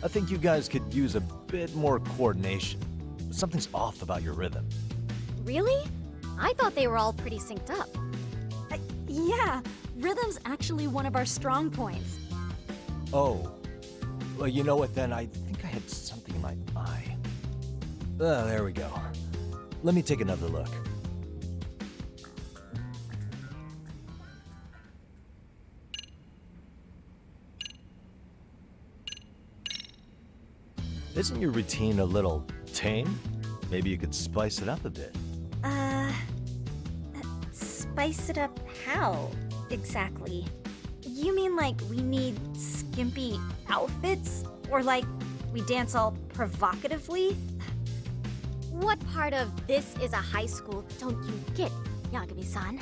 I think you guys could use a bit more coordination. Something's off about your rhythm. Really? I thought they were all pretty synced up. Yeah, rhythm's actually one of our strong points. Oh. Well, you know what then? I think I had something in my eye. Ah, there we go. Let me take another look. Isn't your routine a little tame? Maybe you could spice it up a bit. Spice it up how, exactly? You mean like we need skimpy outfits? Or like we dance all provocatively? What part of this is a high school don't you get, Yagami-san?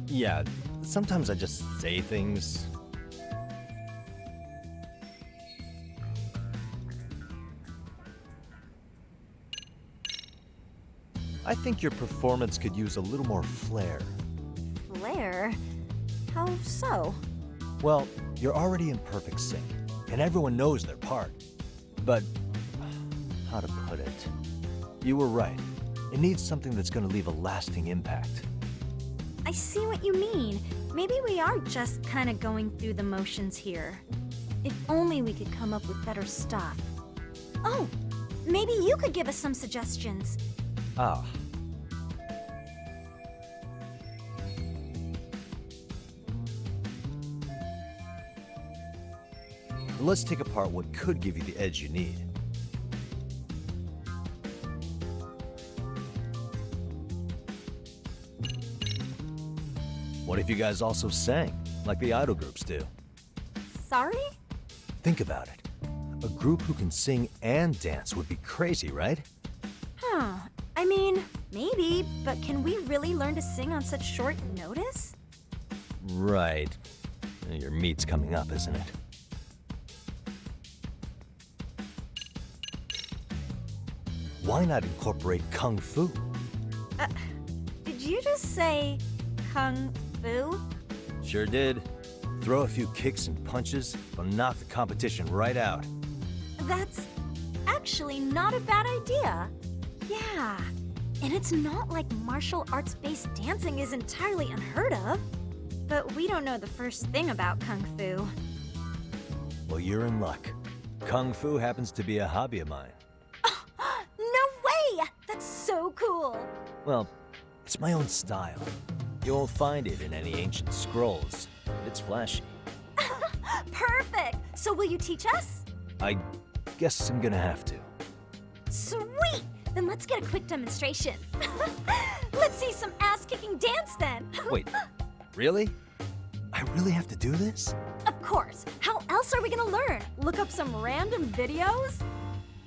Yeah. Sometimes I just say things. I think your performance could use a little more flair. Flair? How so? Well, you're already in perfect sync, and everyone knows their part. But, how to put it? You were right. It needs something that's gonna leave a lasting impact. I see what you mean. Maybe we are just kind of going through the motions here. If only we could come up with better stuff. Oh, maybe you could give us some suggestions. Ah. Let's take apart what could give you the edge you need. What if you guys also sang, like the idol groups do? Sorry? Think about it. A group who can sing and dance would be crazy, right? Huh. I mean, maybe, but can we really learn to sing on such short notice? Right. Your meet's coming up, isn't it? Why not incorporate Kung Fu? Did you just say Kung Fu? Sure did. Throw a few kicks and punches, will knock the competition right out. That's actually not a bad idea. Yeah, and it's not like martial arts-based dancing is entirely unheard of. But we don't know the first thing about Kung Fu. Well, you're in luck. Kung Fu happens to be a hobby of mine. No way! That's so cool! Well, it's my own style. You won't find it in any ancient scrolls. It's flashy. Perfect! So will you teach us? I guess I'm gonna have to. Sweet! Then let's get a quick demonstration. Let's see some ass-kicking dance then. Wait, really? I really have to do this? Of course. How else are we gonna learn? Look up some random videos?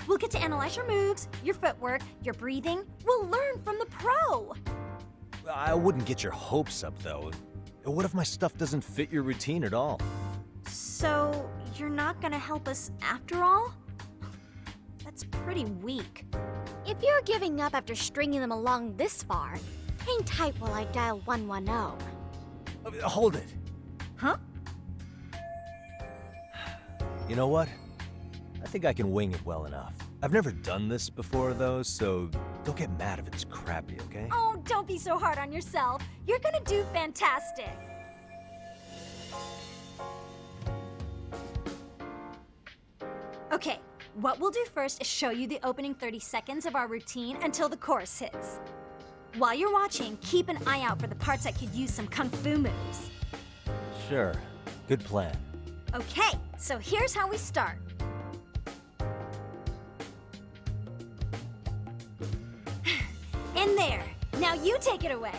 We'll get to analyze your moves, your footwork, your breathing. We'll learn from the pro. I wouldn't get your hopes up, though. What if my stuff doesn't fit your routine at all? So, you're not gonna help us after all? That's pretty weak. If you're giving up after stringing them along this far, hang tight while I dial 110. Hold it. Huh? You know what? I think I can wing it well enough. I've never done this before, though, so don't get mad if it's crappy, okay? Oh, don't be so hard on yourself. You're gonna do fantastic. Okay, what we'll do first is show you the opening 30 seconds of our routine until the chorus hits. While you're watching, keep an eye out for the parts that could use some kung fu moves. Sure. Good plan. Okay, so here's how we start. In there. Now you take it away.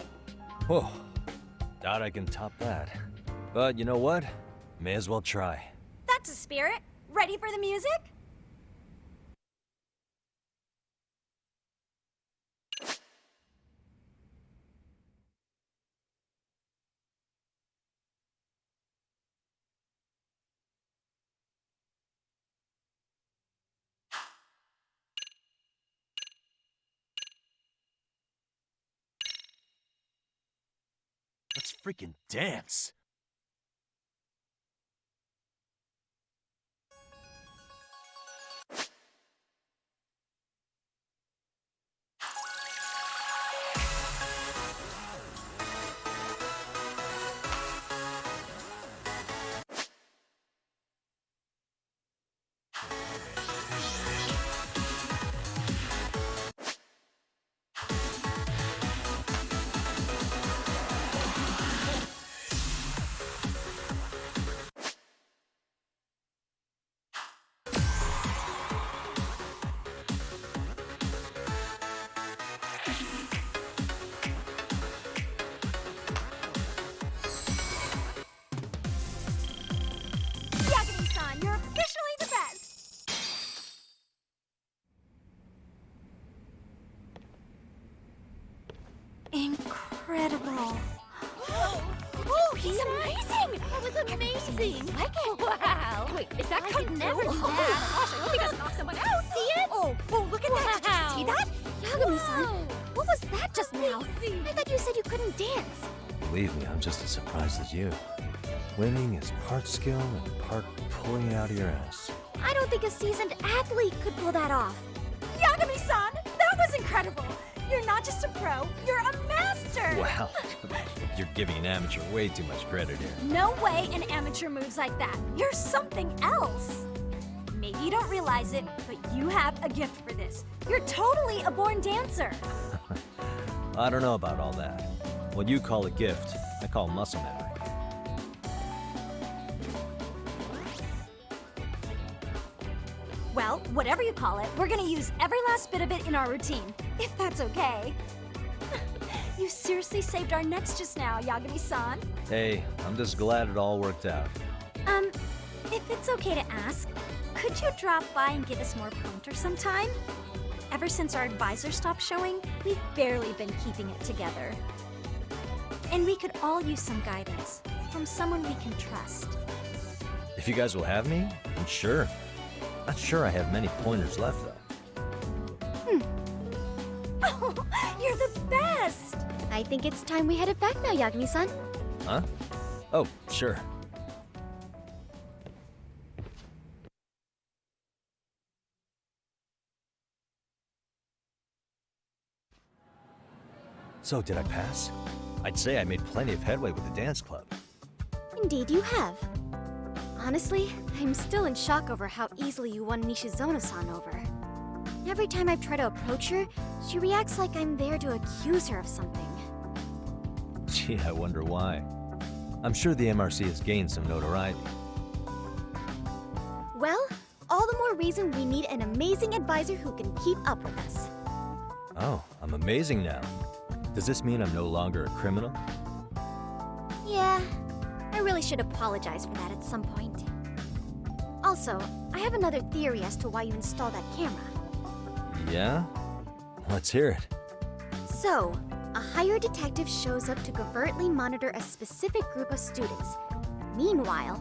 Whoa. Doubt I can top that. But you know what? May as well try. That's a spirit. Ready for the music? Let's freaking dance. incredible. Oh, he's amazing! That was amazing! Like it? Wow! Wait, is that kung fu? Never do that. Gosh, I hope he doesn't knock someone out. See it? Oh, look at that! Did you see that? Yagami-san, what was that just now? I thought you said you couldn't dance. Believe me, I'm just as surprised as you. Winning is part skill and part pulling it out of your ass. I don't think a seasoned athlete could pull that off. Yagami-san, that was incredible. You're not just a pro, you're a master. Wow, you're giving an amateur way too much credit here. No way an amateur moves like that. You're something else. Maybe you don't realize it, but you have a gift for this. You're totally a born dancer. I don't know about all that. What you call a gift, I call muscle memory. Well, whatever you call it, we're gonna use every last bit of it in our routine, if that's okay. You seriously saved our necks just now, Yagami-san. Hey, I'm just glad it all worked out. If it's okay to ask, could you drop by and give us more pointers sometime? Ever since our advisor stopped showing, we've barely been keeping it together. And we could all use some guidance from someone we can trust. If you guys will have me, then sure. Not sure I have many pointers left, though. Oh, you're the best! I think it's time we headed back now, Yagami-san. Huh? Oh, sure. So, did I pass? I'd say I made plenty of headway with the dance club. Indeed you have. Honestly, I'm still in shock over how easily you won Nishizono-san over. Every time I try to approach her, she reacts like I'm there to accuse her of something. Gee, I wonder why. I'm sure the MRC has gained some notoriety. Well, all the more reason we need an amazing advisor who can keep up with us. Oh, I'm amazing now. Does this mean I'm no longer a criminal? Yeah, I really should apologize for that at some point. Also, I have another theory as to why you installed that camera. Yeah? Let's hear it. So, a hired detective shows up to covertly monitor a specific group of students. Meanwhile,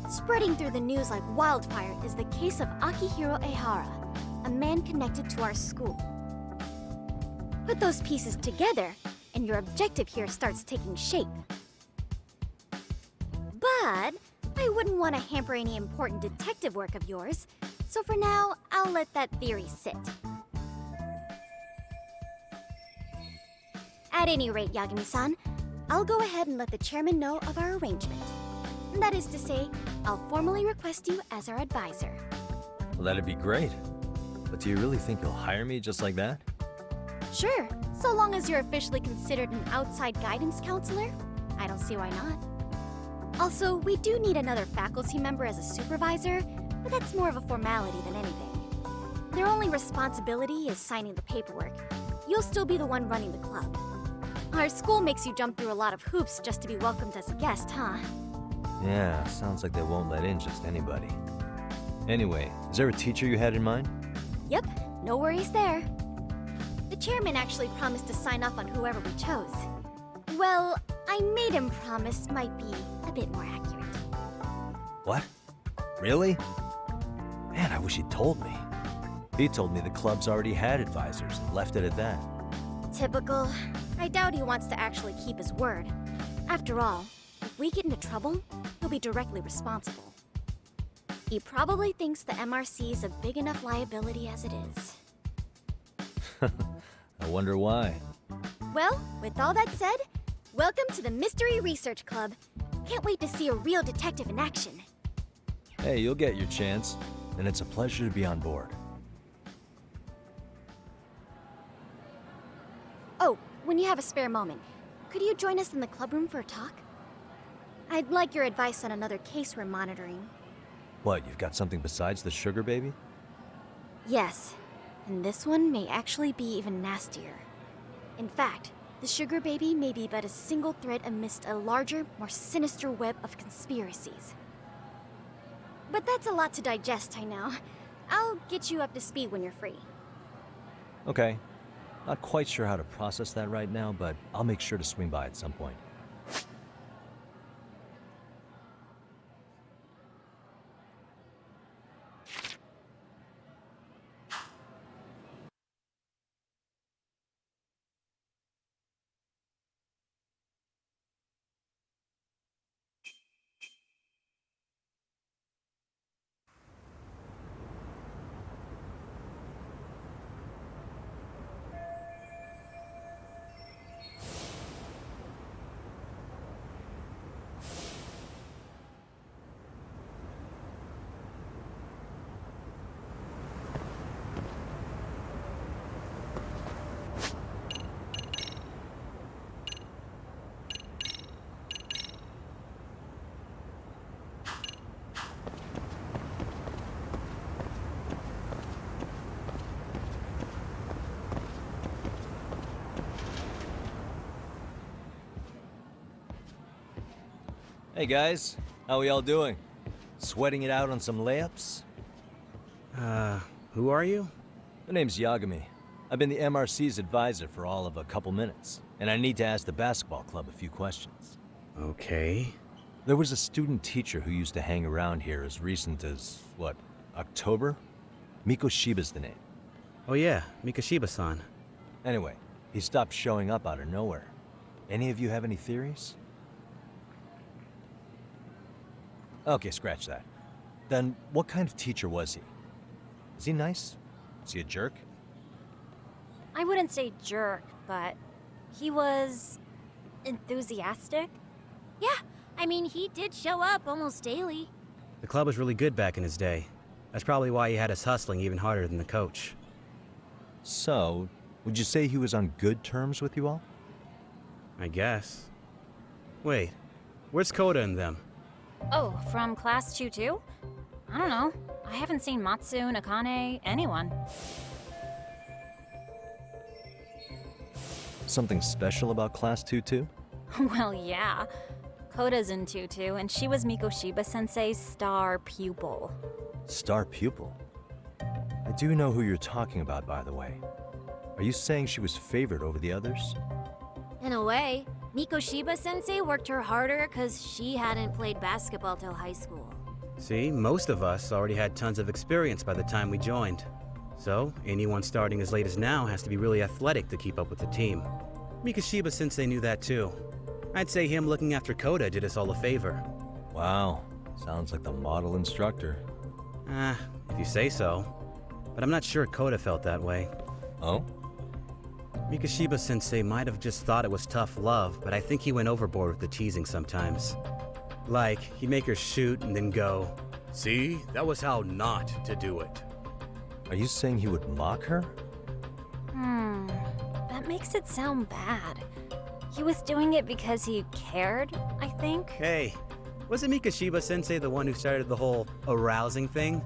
spreading through the news like wildfire is the case of Akihiro Ehara, a man connected to our school. Put those pieces together, and your objective here starts taking shape. But I wouldn't want to hamper any important detective work of yours, so for now, I'll let that theory sit. At any rate, Yagami-san, I'll go ahead and let the chairman know of our arrangement. That is to say, I'll formally request you as our advisor. Well, that'd be great. But do you really think you'll hire me just like that? Sure, so long as you're officially considered an outside guidance counselor, I don't see why not. Also, we do need another faculty member as a supervisor, but that's more of a formality than anything. Their only responsibility is signing the paperwork. You'll still be the one running the club. Our school makes you jump through a lot of hoops just to be welcomed as a guest, huh? Yeah, sounds like they won't let in just anybody. Anyway, is there a teacher you had in mind? Yep, no worries there. The chairman actually promised to sign off on whoever we chose. Well, I made him promise might be a bit more accurate. What? Really? Man, I wish he'd told me. He told me the club's already had advisors and left it at that. Typical. I doubt he wants to actually keep his word. After all, if we get into trouble, he'll be directly responsible. He probably thinks the MRC is a big enough liability as it is. I wonder why. Well, with all that said, welcome to the Mystery Research Club. Can't wait to see a real detective in action. Hey, you'll get your chance, and it's a pleasure to be on board. Oh, when you have a spare moment, could you join us in the club room for a talk? I'd like your advice on another case we're monitoring. What, you've got something besides the sugar baby? Yes, and this one may actually be even nastier. In fact, the sugar baby may be but a single thread amidst a larger, more sinister web of conspiracies. But that's a lot to digest, I know. I'll get you up to speed when you're free. Okay. Not quite sure how to process that right now, but I'll make sure to swing by at some point. Hey guys, how we all doing? Sweating it out on some layups? Who are you? My name's Yagami. I've been the MRC's advisor for all of a couple minutes, and I need to ask the basketball club a few questions. Okay. There was a student teacher who used to hang around here as recent as, what, October? Mikoshiba's the name. Oh yeah, Mikoshiba-san. Anyway, he stopped showing up out of nowhere. Any of you have any theories? Okay, scratch that. Then, what kind of teacher was he? Is he nice? Is he a jerk? I wouldn't say jerk, but he was enthusiastic. Yeah, I mean, he did show up almost daily. The club was really good back in his day. That's probably why he had us hustling even harder than the coach. So, would you say he was on good terms with you all? I guess. Wait, where's Koda and them? Oh, from class 2-2? I don't know. I haven't seen Matsu, Nakane, anyone. Something special about Class 2-2? Well, yeah. Koda's in 2-2, and she was Mikoshiba Sensei's star pupil. Star pupil? I do know who you're talking about, by the way. Are you saying she was favored over the others? In a way, Mikoshiba Sensei worked her harder because she hadn't played basketball till high school. See, most of us already had tons of experience by the time we joined. So, anyone starting as late as now has to be really athletic to keep up with the team. Mikoshiba Sensei knew that too. I'd say him looking after Koda did us all a favor. Wow, sounds like the model instructor. If you say so. But I'm not sure Koda felt that way. Oh? Mikoshiba Sensei might have just thought it was tough love, but I think he went overboard with the teasing sometimes. Like, he'd make her shoot and then go, "See, that was how not to do it." Are you saying he would mock her? That makes it sound bad. He was doing it because he cared, I think. Hey, wasn't Mikoshiba Sensei the one who started the whole arousing thing?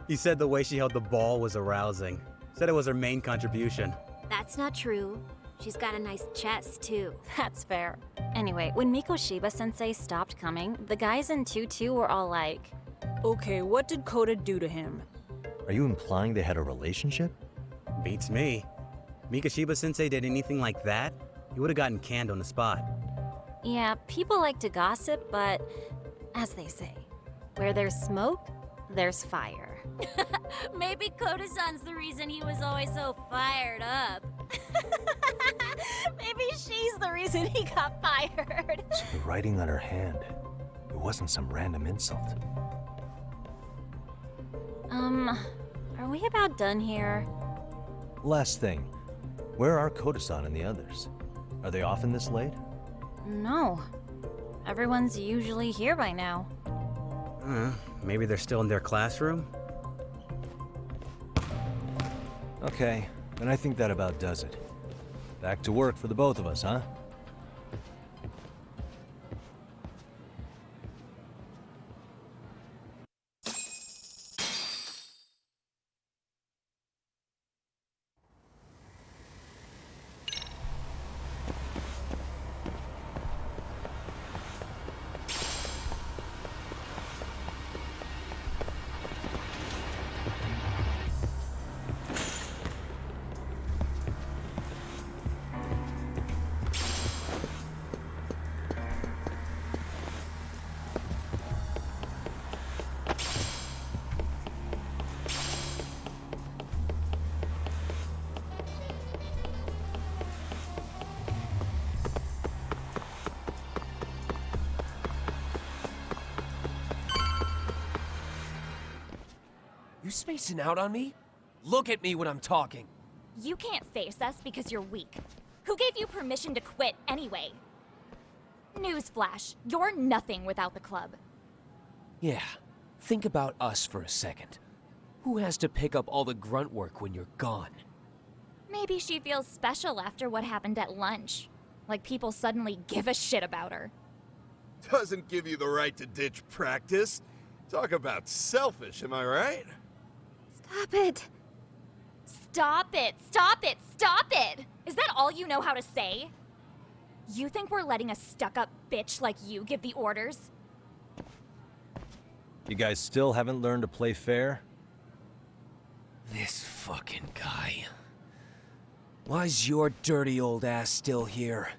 He said the way she held the ball was arousing. Said it was her main contribution. That's not true. She's got a nice chest, too. That's fair. Anyway, when Mikoshiba Sensei stopped coming, the guys in 2-2 were all like, Okay, what did Koda do to him? Are you implying they had a relationship? Beats me. Mikoshiba Sensei did anything like that, he would have gotten canned on the spot. yeah, people like to gossip, but as they say, where there's smoke, there's fire. Maybe Koda-san's the reason he was always so fired up. Maybe she's the reason he got fired. So the writing on her hand. It wasn't some random insult. Are we about done here? Last thing. Where are Koda-san and the others? Are they often this late? No. Everyone's usually here by now. Maybe they're still in their classroom? Okay, then I think that about does it. Back to work for the both of us, huh? spacing out on me? Look at me when I'm talking. You can't face us because you're weak. Who gave you permission to quit anyway? Newsflash, you're nothing without the club. Yeah, think about us for a second. Who has to pick up all the grunt work when you're gone? Maybe she feels special after what happened at lunch. Like people suddenly give a shit about her. Doesn't give you the right to ditch practice. Talk about selfish, am I right? Stop it. Stop it! Stop it! Stop it! Is that all you know how to say? You think we're letting a stuck-up bitch like you give the orders? You guys still haven't learned to play fair? This fucking guy. Why's your dirty old ass still here?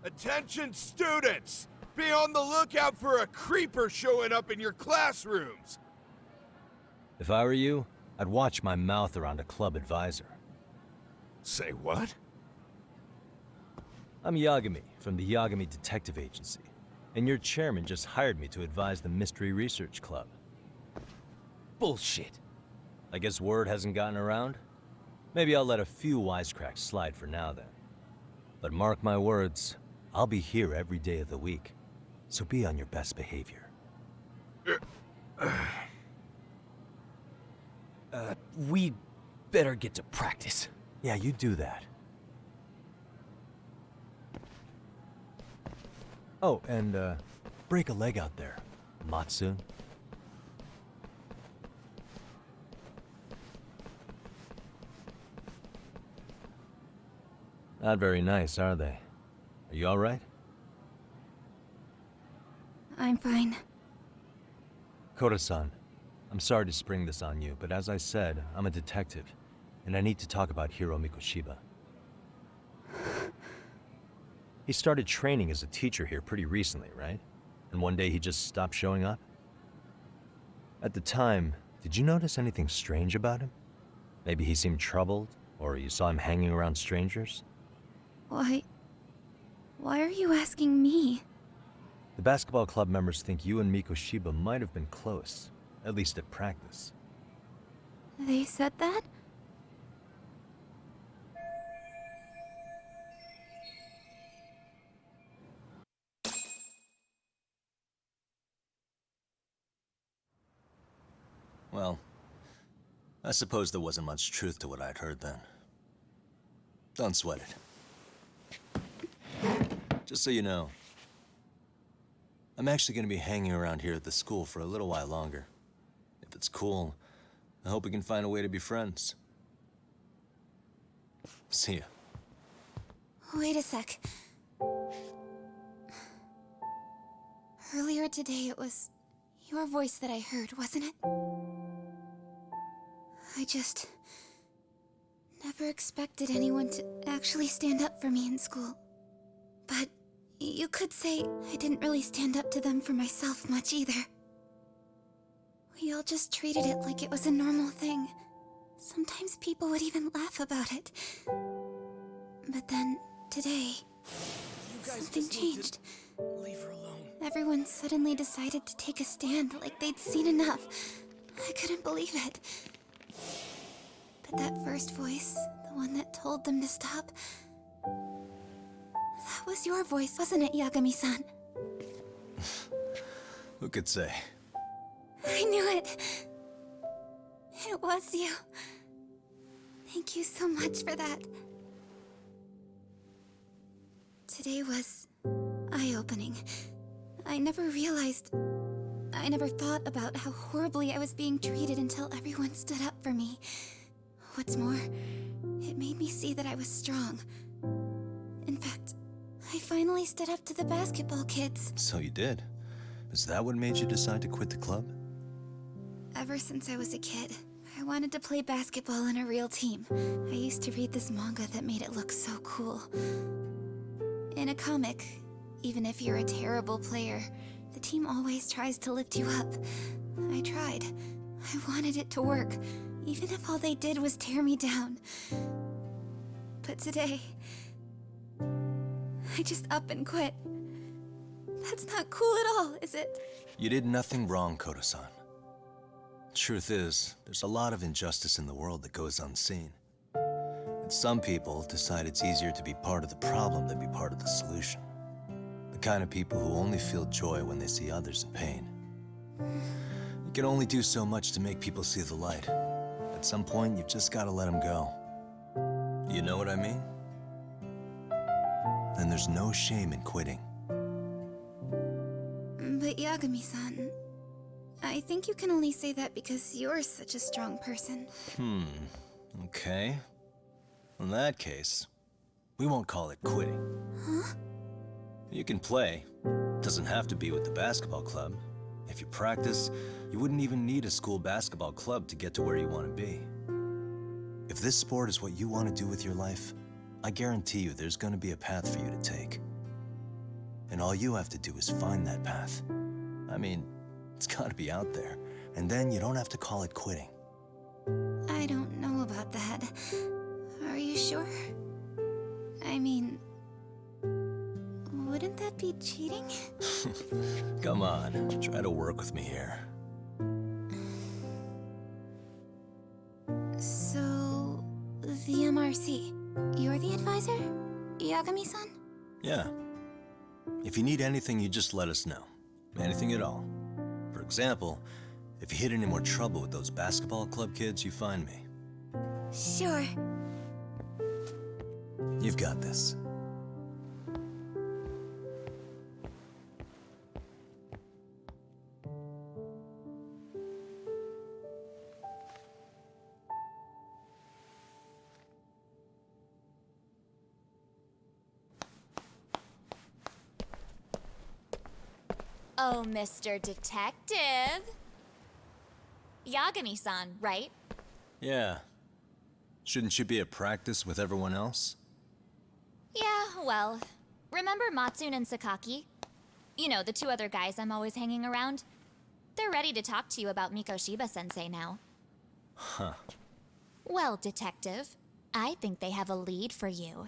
Attention students! Be on the lookout for a creeper showing up in your classrooms! If I were you, I'd watch my mouth around a club advisor. Say what? I'm Yagami from the Yagami Detective Agency, and your chairman just hired me to advise the Mystery Research Club. Bullshit. I guess word hasn't gotten around? Maybe I'll let a few wisecracks slide for now then. But mark my words, I'll be here every day of the week, so be on your best behavior. We better get to practice. Yeah, you do that. Oh, and break a leg out there, Matsu. Not very nice, are they? Are you all right? I'm fine. Koda-san, I'm sorry to spring this on you, but as I said, I'm a detective, and I need to talk about Hiro Mikoshiba. He started training as a teacher here pretty recently, right? And one day he just stopped showing up? At the time, did you notice anything strange about him? Maybe he seemed troubled, or you saw him hanging around strangers? Why are you asking me? The basketball club members think you and Mikoshiba might have been close, at least at practice. They said that? Well, I suppose there wasn't much truth to what I'd heard then. Don't sweat it. Just so you know, I'm actually going to be hanging around here at the school for a little while longer. If it's cool, I hope we can find a way to be friends. See ya. Wait a sec. Earlier today, it was your voice that I heard, wasn't it? I just never expected anyone to actually stand up for me in school. But you could say I didn't really stand up to them for myself much either. We all just treated it like it was a normal thing. Sometimes people would even laugh about it. But then, today, something changed. Leave her alone. Everyone suddenly decided to take a stand like they'd seen enough. I couldn't believe it. But that first voice, the one that told them to stop, that was your voice, wasn't it, Yagami-san? Who could say? I knew it. It was you. Thank you so much for that. Today was eye-opening. I never thought about how horribly I was being treated until everyone stood up for me. What's more, it made me see that I was strong. In fact, I finally stood up to the basketball kids. So you did. Is that what made you decide to quit the club? Ever since I was a kid, I wanted to play basketball in a real team. I used to read this manga that made it look so cool. In a comic, even if you're a terrible player, the team always tries to lift you up. I tried. I wanted it to work, even if all they did was tear me down. But today, I just up and quit. That's not cool at all, is it? You did nothing wrong, Koda-san. Truth is, there's a lot of injustice in the world that goes unseen. And some people decide it's easier to be part of the problem than be part of the solution. The kind of people who only feel joy when they see others in pain. You can only do so much to make people see the light. At some point, you've just got to let them go. You know what I mean? Then there's no shame in quitting. But Yagami-san, I think you can only say that because you're such a strong person. Okay. In that case, we won't call it quitting. Huh? You can play. Doesn't have to be with the basketball club. If you practice, you wouldn't even need a school basketball club to get to where you want to be. If this sport is what you want to do with your life, I guarantee you there's going to be a path for you to take. And all you have to do is find that path. I mean, it's got to be out there. And then you don't have to call it quitting. I don't know about that. Are you sure? I mean, wouldn't that be cheating? Come on, try to work with me here. So, the MRC, you're the advisor? Yagami-san? Yeah. If you need anything, you just let us know. Anything at all. For example, if you hit any more trouble with those basketball club kids, you find me. Sure. You've got this. Oh, Mr. Detective. Yagami-san, right? Yeah. Shouldn't you be at practice with everyone else? Yeah, well, remember Matsune and Sakaki? You know, the two other guys I'm always hanging around? They're ready to talk to you about Mikoshiba-sensei now. Huh. Well, Detective, I think they have a lead for you.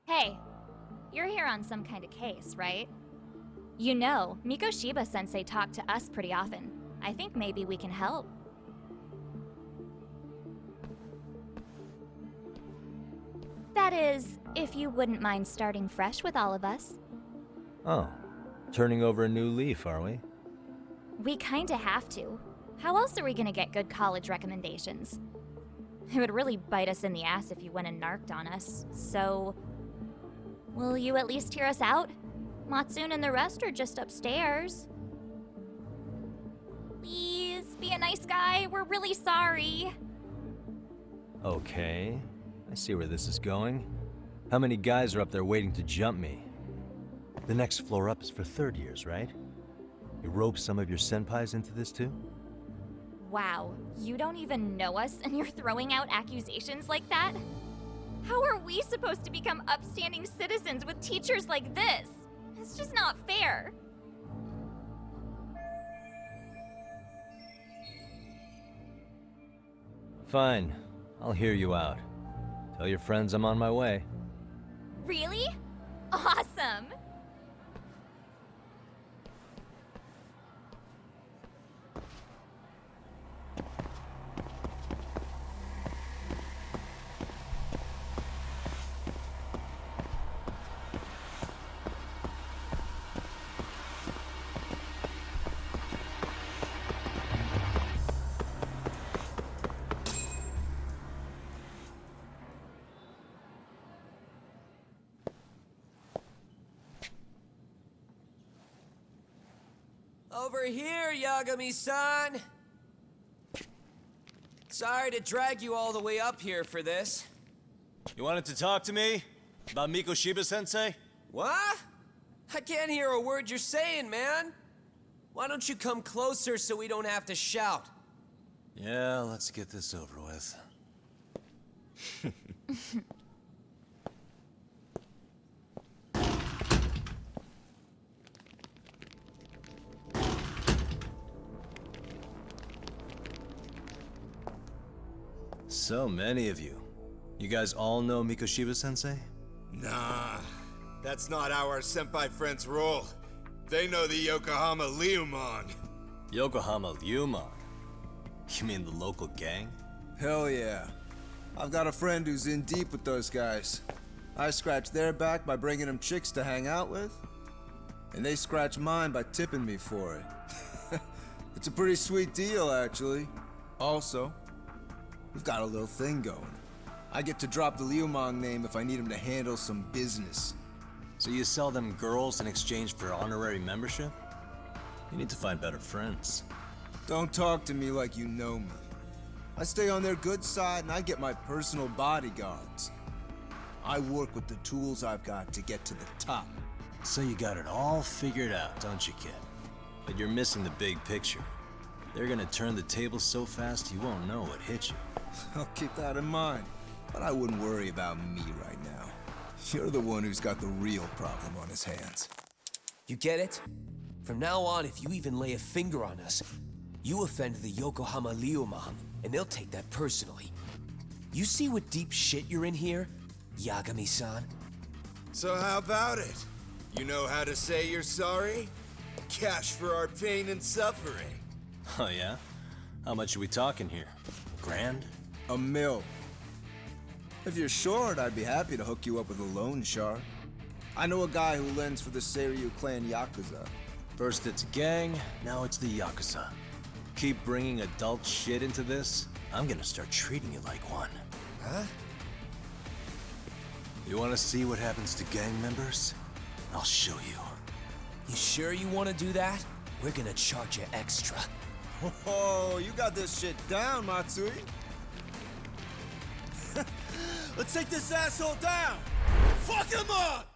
Hey, you're here on some kind of case, right? You know, Mikoshiba-sensei talked to us pretty often. I think maybe we can help. That is, if you wouldn't mind starting fresh with all of us. Oh. Turning over a new leaf, are we? We kinda have to. How else are we gonna get good college recommendations? It would really bite us in the ass if you went and narked on us, so... Will you at least hear us out? Matsune and the rest are just upstairs. Please, be a nice guy. We're really sorry. Okay. I see where this is going. How many guys are up there waiting to jump me? The next floor up is for third years, right? You rope some of your senpais into this too? Wow, you don't even know us and you're throwing out accusations like that? How are we supposed to become upstanding citizens with teachers like this? It's just not fair. Fine. I'll hear you out. Tell your friends I'm on my way. Really? Awesome! Over here, Yagami-san! Sorry to drag you all the way up here for this. You wanted to talk to me? About Mikoshiba-sensei? What? I can't hear a word you're saying, man. Why don't you come closer so we don't have to shout? Yeah, let's get this over with. So many of you. You guys all know Mikoshiba-sensei? Nah, that's not how our senpai friends roll. They know the Yokohama Leomon. Yokohama Leomon? You mean the local gang? Hell yeah. I've got a friend who's in deep with those guys. I scratch their back by bringing them chicks to hang out with, and they scratch mine by tipping me for it. It's a pretty sweet deal, actually. Also, we've got a little thing going. I get to drop the Leomon name if I need him to handle some business. So you sell them girls in exchange for honorary membership? You need to find better friends. Don't talk to me like you know me. I stay on their good side and I get my personal bodyguards. I work with the tools I've got to get to the top. So you got it all figured out, don't you, kid? But you're missing the big picture. They're gonna turn the tables so fast you won't know what hit you. I'll keep that in mind. But I wouldn't worry about me right now. You're the one who's got the real problem on his hands. You get it? From now on, if you even lay a finger on us, you offend the Yokohama Leomon, and they'll take that personally. You see what deep shit you're in here, Yagami-san? So how about it? You know how to say you're sorry? Cash for our pain and suffering. Oh yeah? How much are we talking here? Grand? $1 million. If you're short, I'd be happy to hook you up with a loan shark. I know a guy who lends for the Seiryu clan Yakuza. First it's a gang, now it's the Yakuza. Keep bringing adult shit into this, I'm gonna start treating you like one. Huh? You wanna see what happens to gang members? I'll show you. You sure you want to do that? We're gonna charge you extra. Oh, you got this shit down, Matsui. Let's take this asshole down! Fuck him up!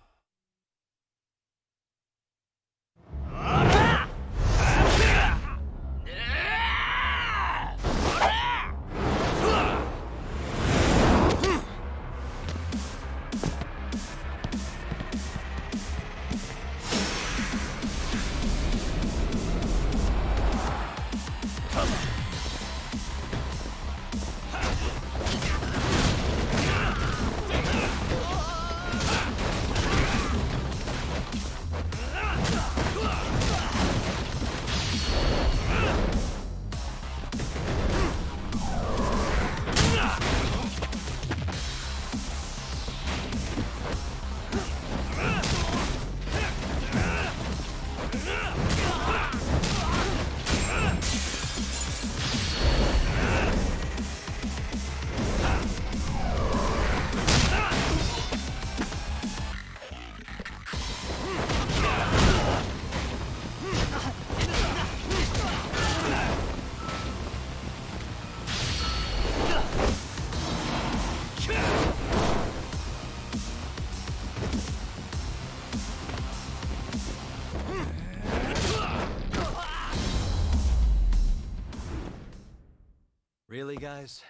Really, guys?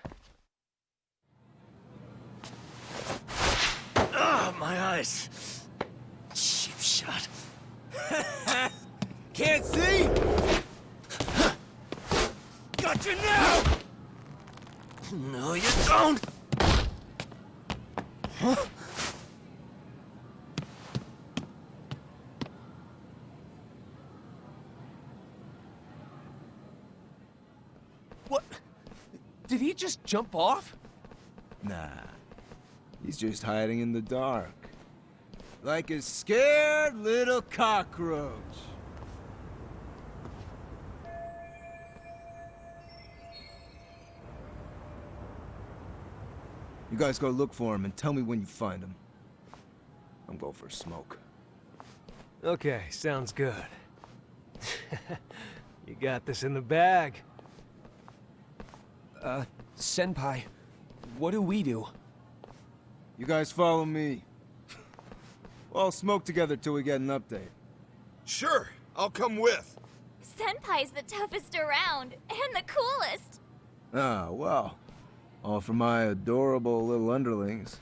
Ah, my eyes! Cheap shot. Can't see? Got you now! No, you don't! Huh? What? Did he just jump off? Nah. He's just hiding in the dark. Like a scared little cockroach. You guys go look for him and tell me when you find him. I'm going for a smoke. Okay, sounds good. You got this in the bag. Senpai, what do we do? You guys follow me. We'll all smoke together till we get an update. Sure, I'll come with. Senpai's the toughest around, and the coolest. Ah, well. All for my adorable little underlings.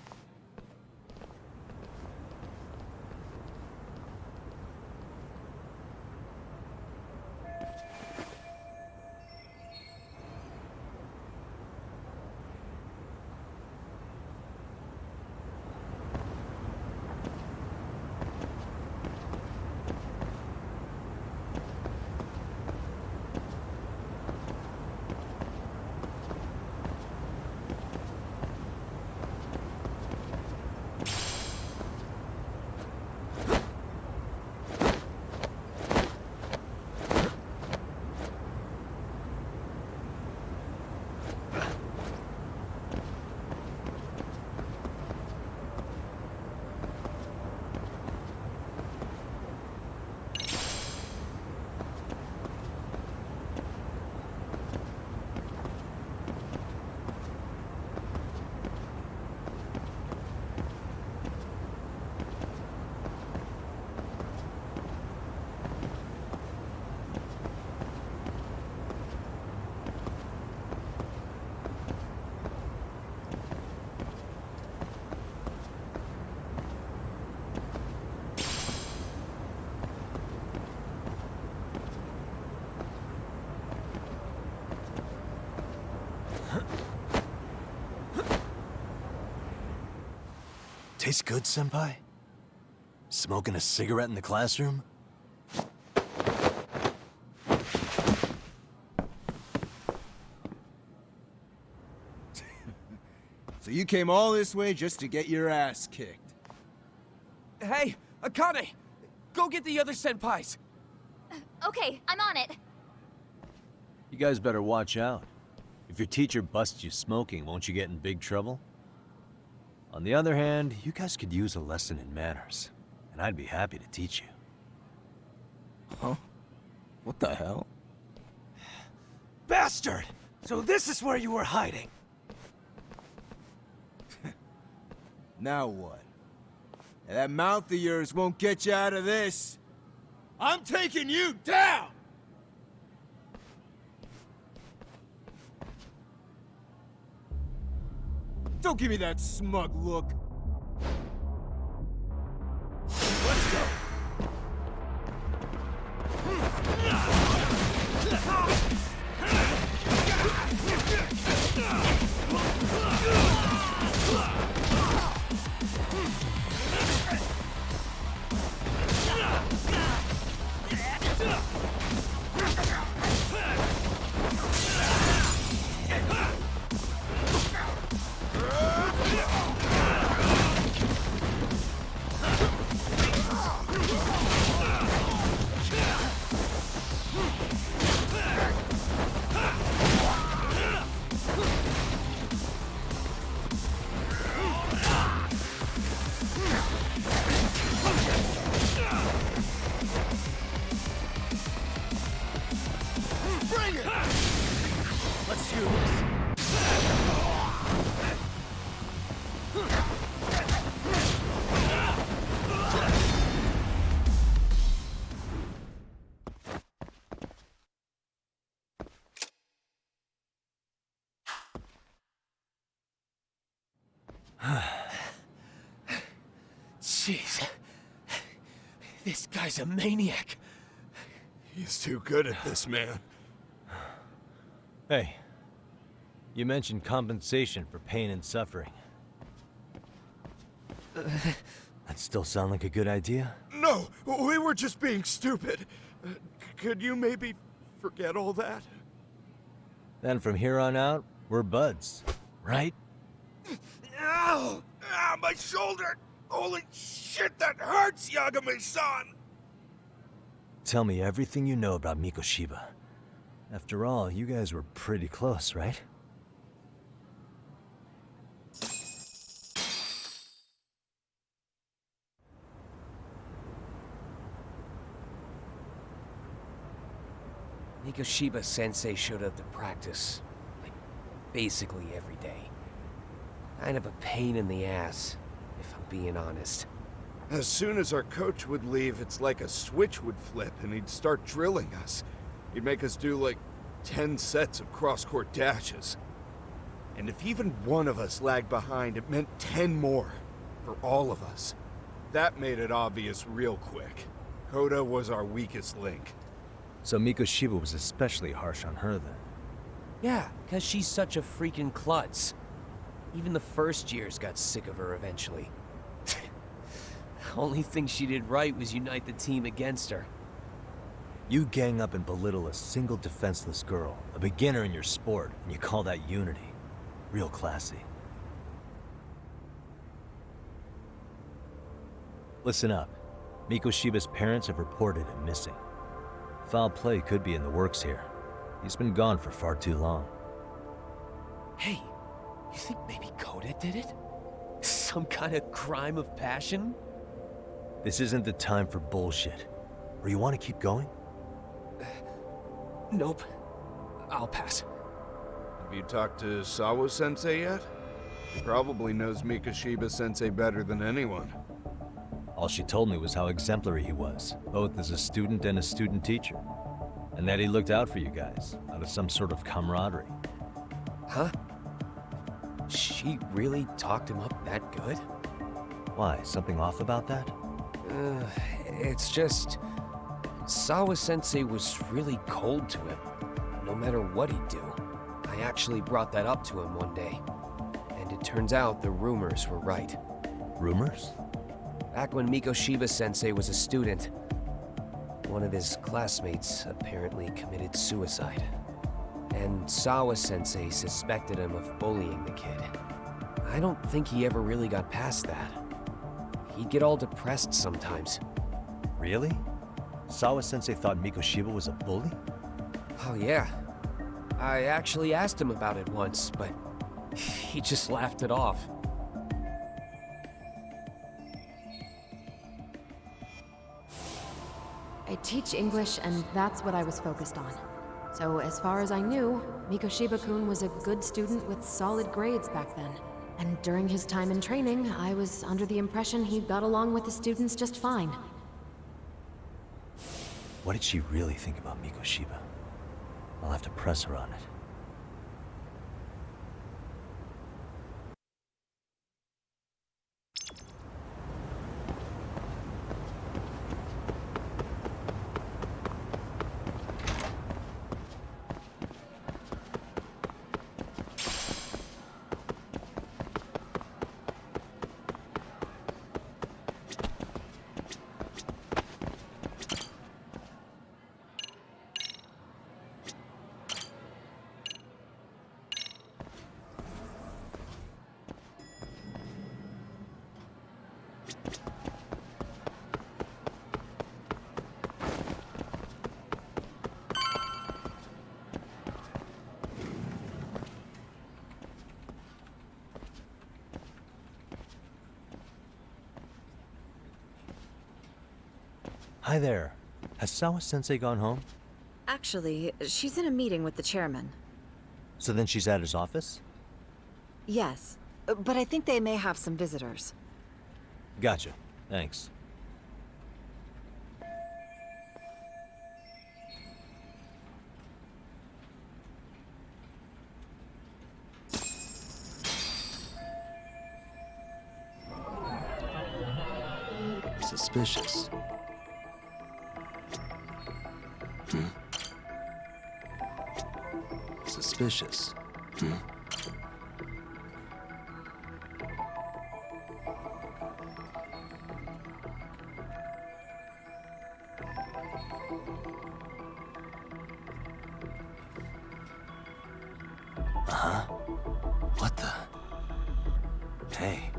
Tastes good, Senpai? Smoking a cigarette in the classroom? So you came all this way just to get your ass kicked? Hey, Akane! Go get the other senpais! Okay, I'm on it. You guys better watch out. If your teacher busts you smoking, won't you get in big trouble? On the other hand, you guys could use a lesson in manners, and I'd be happy to teach you. Huh? What the hell? Bastard! So this is where you were hiding. Now what? That mouth of yours won't get you out of this. I'm taking you down! Don't give me that smug look. Let's go! Jeez. This guy's a maniac. He's too good at this, man. Hey, you mentioned compensation for pain and suffering. That still sound like a good idea? No, we were just being stupid. Could you maybe forget all that? Then from here on out, we're buds, right? Ow! Ah, my shoulder! Holy shit, that hurts, Yagami-san! Tell me everything you know about Mikoshiba. After all, you guys were pretty close, right? Mikoshiba Sensei showed up to practice, like, basically every day. Kind of a pain in the ass, if I'm being honest. As soon as our coach would leave, it's like a switch would flip and he'd start drilling us. He'd make us do like 10 sets of cross-court dashes. And if even one of us lagged behind, it meant 10 more for all of us. That made it obvious real quick. Koda was our weakest link. So Mikoshiba was especially harsh on her then. Yeah, because she's such a freaking klutz. Even the first years got sick of her eventually. Only thing she did right was unite the team against her. You gang up and belittle a single defenseless girl, a beginner in your sport, and you call that unity. Real classy. Listen up. Mikoshiba's parents have reported him missing. Foul play could be in the works here. He's been gone for far too long. Hey, you think maybe Koda did it? Some kind of crime of passion? This isn't the time for bullshit. Or you want to keep going? Nope. I'll pass. Have you talked to Sawa-sensei yet? He probably knows Mikoshiba-sensei better than anyone. All she told me was how exemplary he was, both as a student and a student teacher. And that he looked out for you guys, out of some sort of camaraderie. Huh? She really talked him up that good? Why, something off about that? It's just... Sawa-sensei was really cold to him, no matter what he'd do. I actually brought that up to him one day. And it turns out the rumors were right. Rumors? Back when Mikoshiba Sensei was a student, one of his classmates apparently committed suicide. And Sawa Sensei suspected him of bullying the kid. I don't think he ever really got past that. He'd get all depressed sometimes. Really? Sawa Sensei thought Mikoshiba was a bully? Oh yeah. I actually asked him about it once, but he just laughed it off. I teach English, and that's what I was focused on. So as far as I knew, Mikoshiba-kun was a good student with solid grades back then. And during his time in training, I was under the impression he got along with the students just fine. What did she really think about Mikoshiba? I'll have to press her on it. Hi there. Has Sawa Sensei gone home? Actually, she's in a meeting with the chairman. So then she's at his office? Yes, but I think they may have some visitors. Gotcha. Thanks. Suspicious. Suspicious. What the? Hey.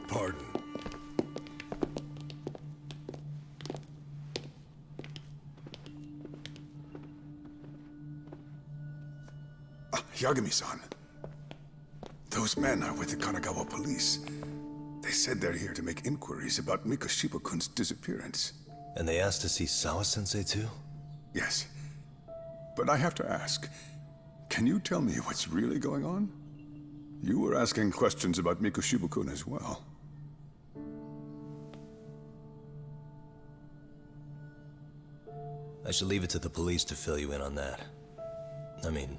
Pardon. Yagami-san. Those men are with the Kanagawa police. They said they're here to make inquiries about Mikoshiba-kun's disappearance. And they asked to see Sawa-sensei too? Yes. But I have to ask, can you tell me what's really going on? You were asking questions about Mikoshiba-kun as well. I should leave it to the police to fill you in on that. I mean,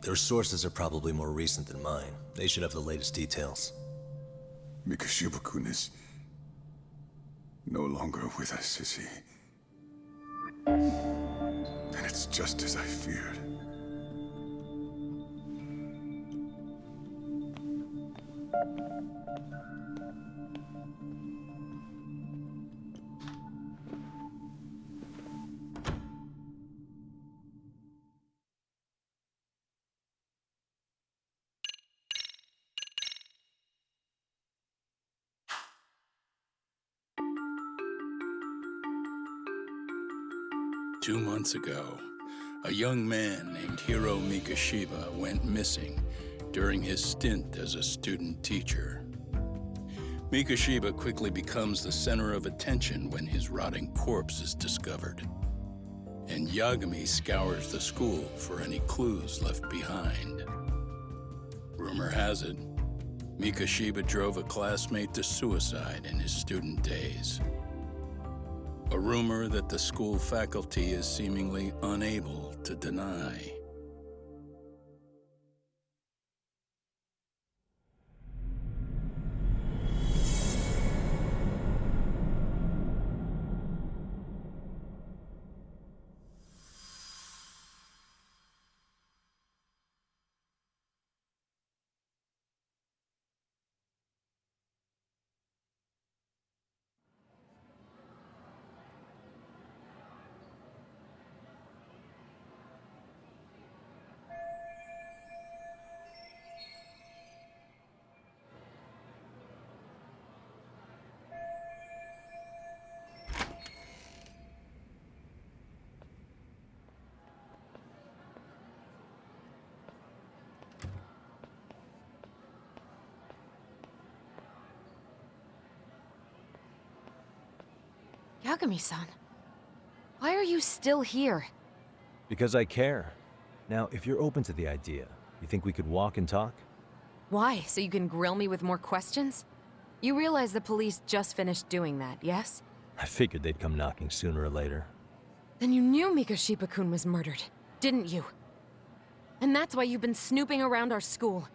their sources are probably more recent than mine. They should have the latest details. Mikoshiba-kun is no longer with us, is he? And it's just as I feared. 2 months ago, a young man named Hiro Mikoshiba went missing during his stint as a student teacher. Mikoshiba quickly becomes the center of attention when his rotting corpse is discovered. And Yagami scours the school for any clues left behind. Rumor has it, Mikoshiba drove a classmate to suicide in his student days. A rumor that the school faculty is seemingly unable to deny. Yagami-san, why are you still here? Because I care. Now, if you're open to the idea, you think we could walk and talk? Why? So you can grill me with more questions? You realize the police just finished doing that, yes? I figured they'd come knocking sooner or later. Then you knew Mikoshiba-kun was murdered, didn't you? And that's why you've been snooping around our school.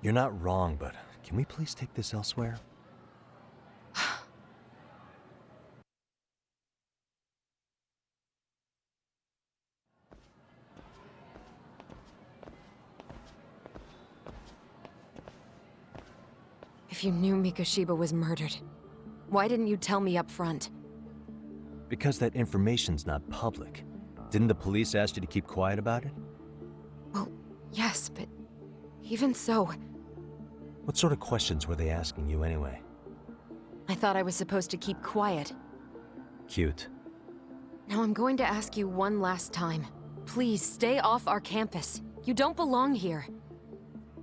You're not wrong, but can we please take this elsewhere? If you knew Mikoshiba was murdered, why didn't you tell me up front? Because that information's not public. Didn't the police ask you to keep quiet about it? Well, yes, but even so... What sort of questions were they asking you anyway? I thought I was supposed to keep quiet. Cute. Now I'm going to ask you one last time. Please, stay off our campus. You don't belong here.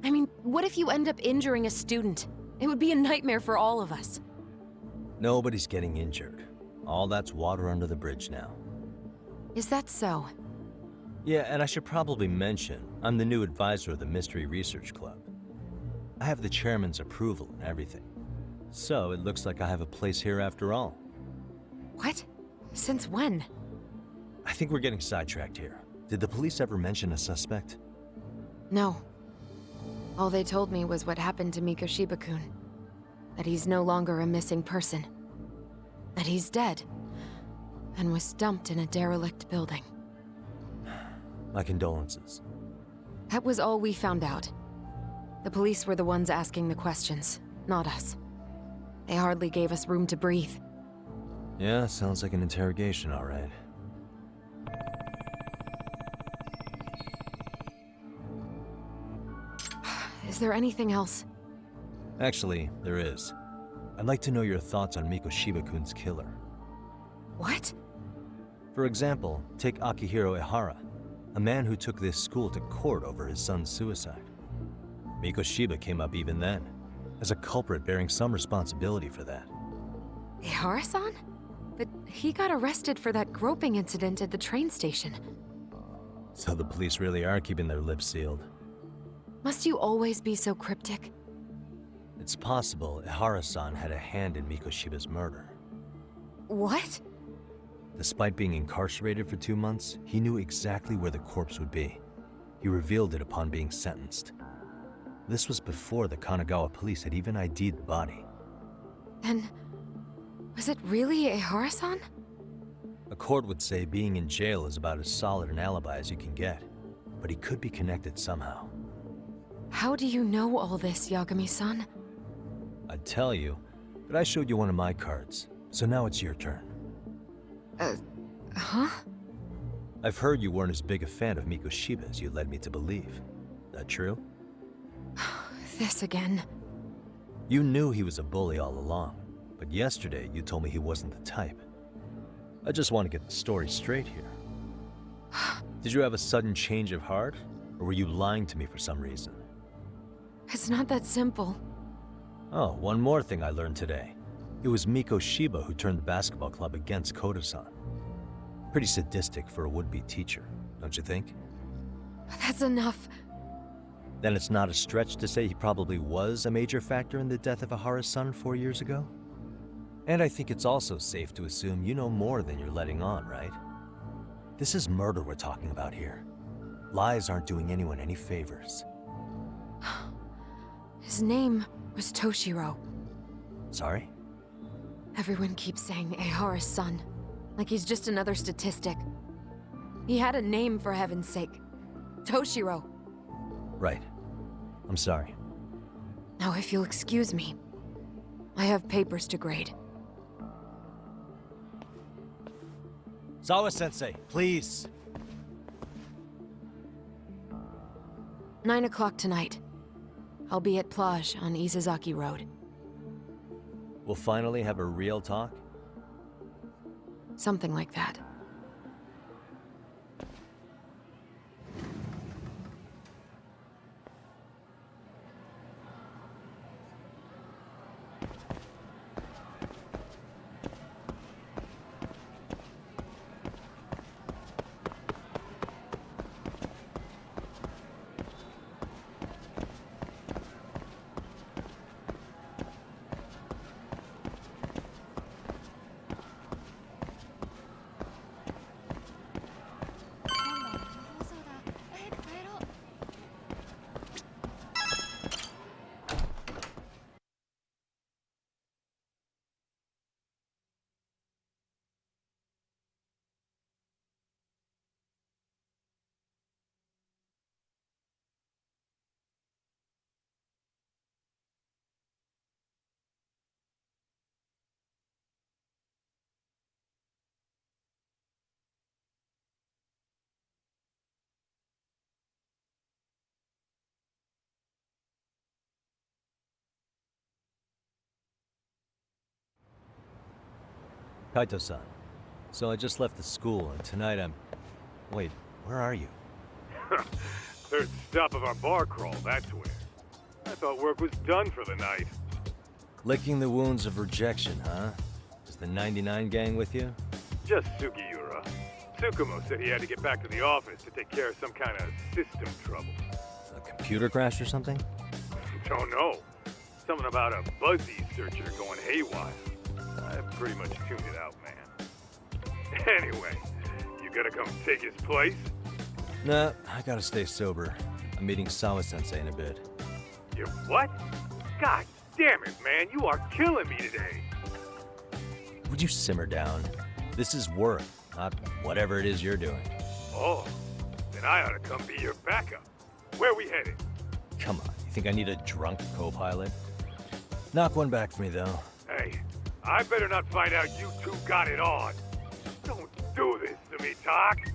I mean, what if you end up injuring a student? It would be a nightmare for all of us. Nobody's getting injured. All that's water under the bridge now. Is that so? Yeah, and I should probably mention, I'm the new advisor of the Mystery Research Club. I have the chairman's approval and everything. So it looks like I have a place here after all. What? Since when? I think we're getting sidetracked here. Did the police ever mention a suspect? No. All they told me was what happened to Mikoshiba-kun. That he's no longer a missing person. That he's dead. And was dumped in a derelict building. My condolences. That was all we found out. The police were the ones asking the questions, not us. They hardly gave us room to breathe. Yeah, sounds like an interrogation, all right. Is there anything else? Actually, there is. I'd like to know your thoughts on Mikoshiba-kun's killer. What? For example, take Akihiro Ehara, a man who took this school to court over his son's suicide. Mikoshiba came up even then, as a culprit bearing some responsibility for that. Ehara-san? But he got arrested for that groping incident at the train station. So the police really are keeping their lips sealed. Must you always be so cryptic? It's possible Ehara-san had a hand in Mikoshiba's murder. What? Despite being incarcerated for 2 months, he knew exactly where the corpse would be. He revealed it upon being sentenced. This was before the Kanagawa police had even ID'd the body. Then, was it really Ehara-san? A court would say being in jail is about as solid an alibi as you can get, but he could be connected somehow. How do you know all this, Yagami-san? I'd tell you, but I showed you one of my cards, so now it's your turn. Huh? I've heard you weren't as big a fan of Mikoshiba as you led me to believe. That true? This again. You knew he was a bully all along, but yesterday you told me he wasn't the type. I just want to get the story straight here. Did you have a sudden change of heart, or were you lying to me for some reason? It's not that simple. Oh, one more thing I learned today. It was Miko Shiba who turned the basketball club against Koda-san. Pretty sadistic for a would-be teacher, don't you think? That's enough. Then it's not a stretch to say he probably was a major factor in the death of Ahara's son 4 years ago? And I think it's also safe to assume you know more than you're letting on, right? This is murder we're talking about here. Lies aren't doing anyone any favors. His name was Toshiro. Sorry? Everyone keeps saying Ahara's son, like he's just another statistic. He had a name, for heaven's sake. Toshiro. Right. I'm sorry. Now, if you'll excuse me, I have papers to grade. Sawa-sensei, please. 9 o'clock tonight. I'll be at Plage on Isazaki Road. We'll finally have a real talk? Something like that. Kaito-san. So I just left the school, and tonight I'm... Wait, where are you? Third stop of our bar crawl, that's where. I thought work was done for the night. Licking the wounds of rejection, huh? Is the 99 gang with you? Just Sugiura. Tsukumo said he had to get back to the office to take care of some kind of system trouble. A computer crash or something? Don't know. Something about a Buzzy searcher going haywire. I pretty much tuned it out, man. Anyway, you gonna come take his place? Nah, I gotta stay sober. I'm meeting Sawa-sensei in a bit. You what? God damn it, man, you are killing me today. Would you simmer down? This is work, not whatever it is you're doing. Oh, then I ought to come be your backup. Where we headed? Come on, you think I need a drunk co-pilot? Knock one back for me, though. Hey, I better not find out you two got it on. Don't do this to me, Tak.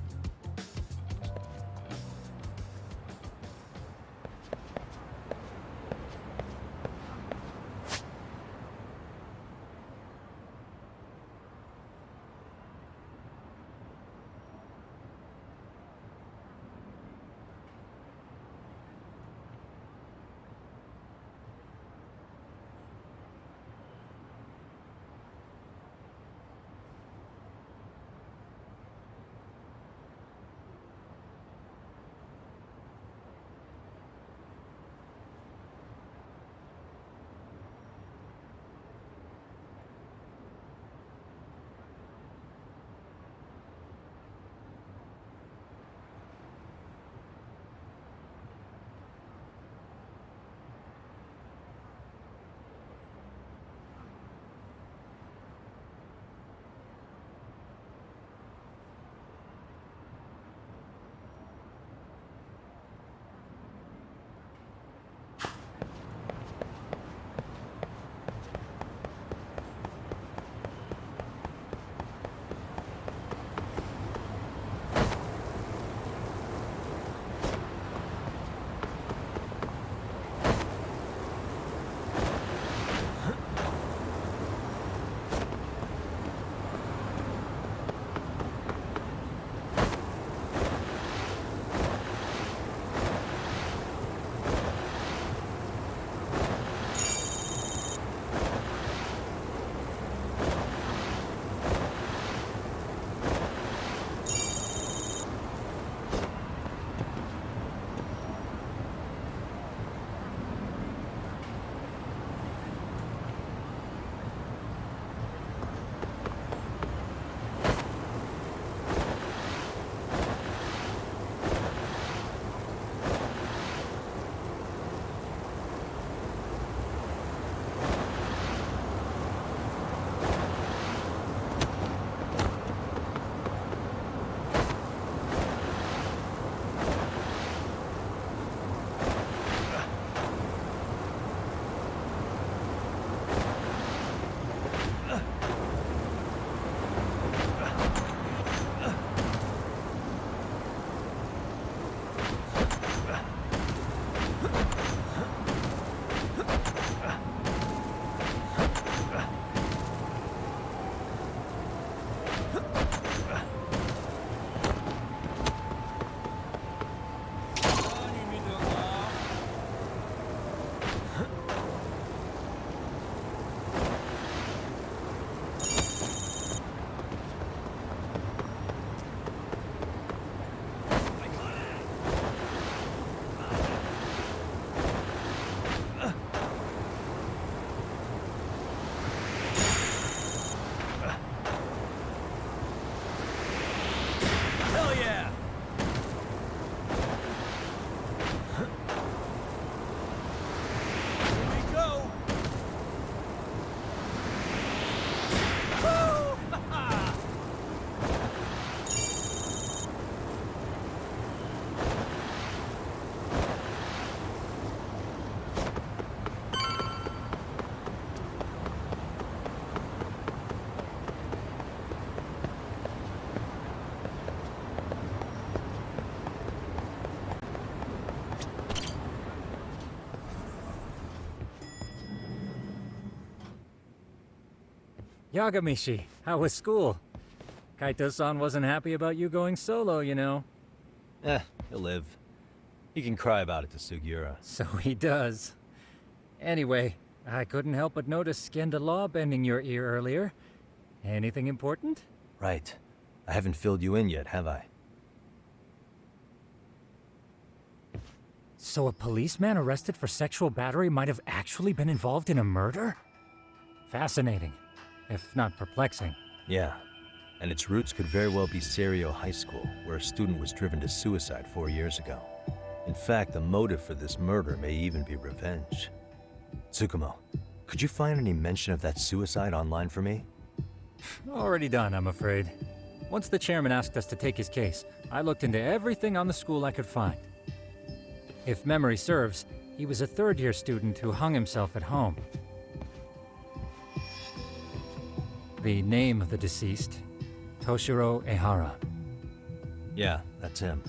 Yagamishi, how was school? Kaito-san wasn't happy about you going solo, you know. He'll live. He can cry about it to Sugiura. So he does. Anyway, I couldn't help but notice Skenda Law bending your ear earlier. Anything important? Right. I haven't filled you in yet, have I? So a policeman arrested for sexual battery might have actually been involved in a murder? Fascinating, if not perplexing. Yeah. And its roots could very well be Serio High School, where a student was driven to suicide 4 years ago. In fact, the motive for this murder may even be revenge. Tsukumo, could you find any mention of that suicide online for me? Already done, I'm afraid. Once the chairman asked us to take his case, I looked into everything on the school I could find. If memory serves, he was a third-year student who hung himself at home. The name of the deceased, Toshiro Ehara. Yeah, that's him.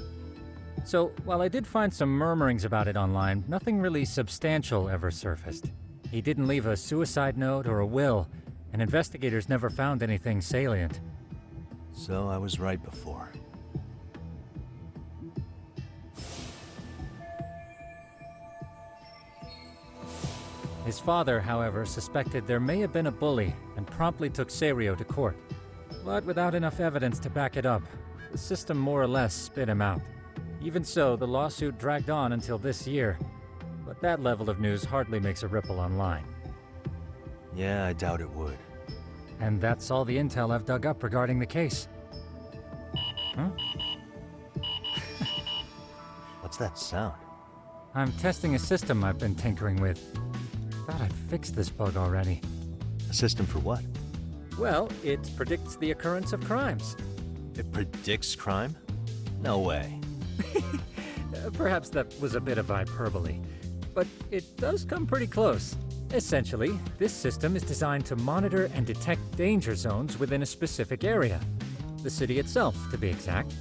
So, while I did find some murmurings about it online, nothing really substantial ever surfaced. He didn't leave a suicide note or a will, and investigators never found anything salient. So I was right before. His father, however, suspected there may have been a bully and promptly took Serio to court. But without enough evidence to back it up, the system more or less spit him out. Even so, the lawsuit dragged on until this year. But that level of news hardly makes a ripple online. Yeah, I doubt it would. And that's all the intel I've dug up regarding the case. Huh? What's that sound? I'm testing a system I've been tinkering with. Thought I'd fixed this bug already. A system for what? Well, it predicts the occurrence of crimes. It predicts crime? No way. Perhaps that was a bit of hyperbole, but it does come pretty close. Essentially, this system is designed to monitor and detect danger zones within a specific area. The city itself, to be exact.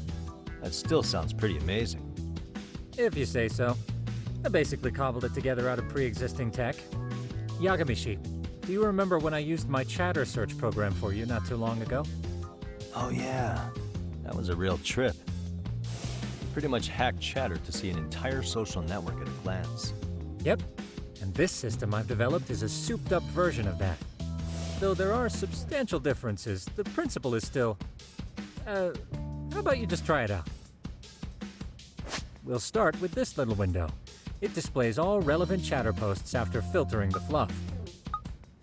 That still sounds pretty amazing. If you say so. I basically cobbled it together out of pre-existing tech. Yagamishi, do you remember when I used my chatter search program for you not too long ago? Oh yeah, that was a real trip. Pretty much hacked Chatter to see an entire social network at a glance. Yep, and this system I've developed is a souped-up version of that. Though there are substantial differences, the principle is still... how about you just try it out? We'll start with this little window. It displays all relevant chatter posts after filtering the fluff.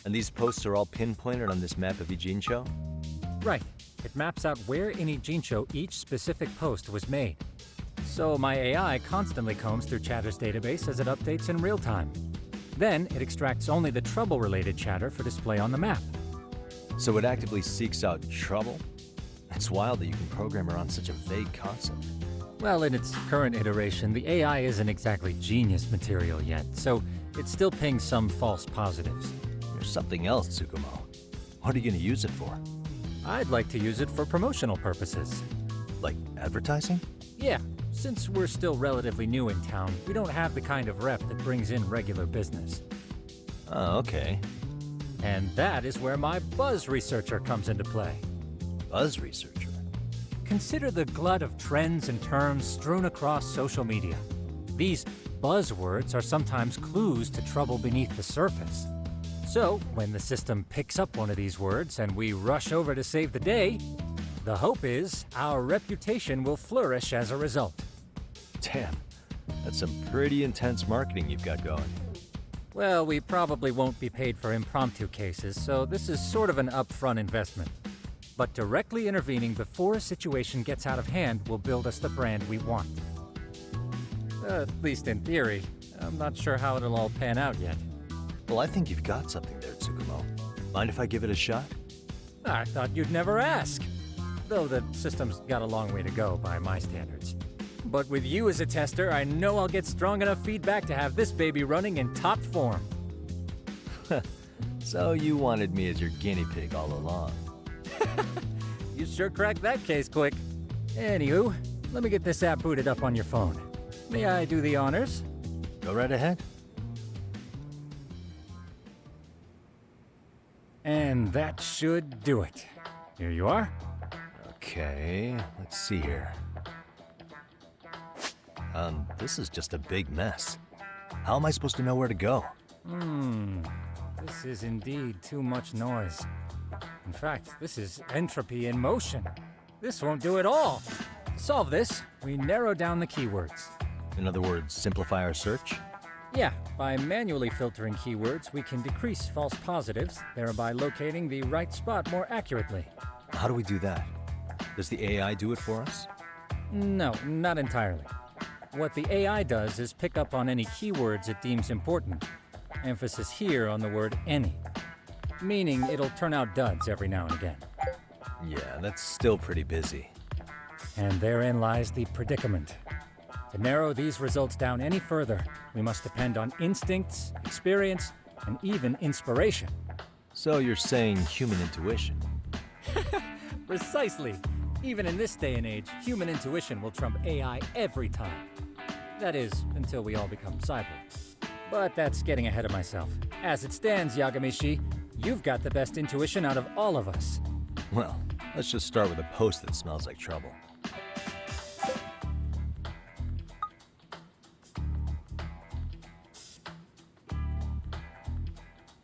And these posts are all pinpointed on this map of Ijincho? Right. It maps out where in Ijincho each specific post was made. So my AI constantly combs through Chatter's database as it updates in real time. Then it extracts only the trouble-related chatter for display on the map. So it actively seeks out trouble? It's wild that you can program around such a vague concept. Well, in its current iteration, the AI isn't exactly genius material yet, so it still pings some false positives. There's something else, Tsukumo. What are you going to use it for? I'd like to use it for promotional purposes. Like advertising? Yeah, since we're still relatively new in town, we don't have the kind of rep that brings in regular business. Oh, okay. And that is where my buzz researcher comes into play. Buzz researcher? Consider the glut of trends and terms strewn across social media. These buzzwords are sometimes clues to trouble beneath the surface. So, when the system picks up one of these words and we rush over to save the day, the hope is our reputation will flourish as a result. Damn, that's some pretty intense marketing you've got going. Well, we probably won't be paid for impromptu cases, so this is sort of an upfront investment. But directly intervening before a situation gets out of hand will build us the brand we want. At least in theory. I'm not sure how it'll all pan out yet. Well, I think you've got something there, Tsukumo. Mind if I give it a shot? I thought you'd never ask. Though the system's got a long way to go by my standards. But with you as a tester, I know I'll get strong enough feedback to have this baby running in top form. So you wanted me as your guinea pig all along. You sure cracked that case quick. Anywho, let me get this app booted up on your phone. May I do the honors? Go right ahead. And that should do it. Here you are. Okay, let's see here. This is just a big mess. How am I supposed to know where to go? This is indeed too much noise. In fact, this is entropy in motion. This won't do it all. To solve this, we narrow down the keywords. In other words, simplify our search? Yeah, by manually filtering keywords, we can decrease false positives, thereby locating the right spot more accurately. How do we do that? Does the AI do it for us? No, not entirely. What the AI does is pick up on any keywords it deems important. Emphasis here on the word any. Meaning it'll turn out duds every now and again. Yeah, that's still pretty busy. And therein lies the predicament. To narrow these results down any further, we must depend on instincts, experience, and even inspiration. So you're saying human intuition? Precisely. Even in this day and age, human intuition will trump AI every time. That is, until we all become cyborgs. But that's getting ahead of myself. As it stands, Yagamishi, you've got the best intuition out of all of us. Well, let's just start with a post that smells like trouble.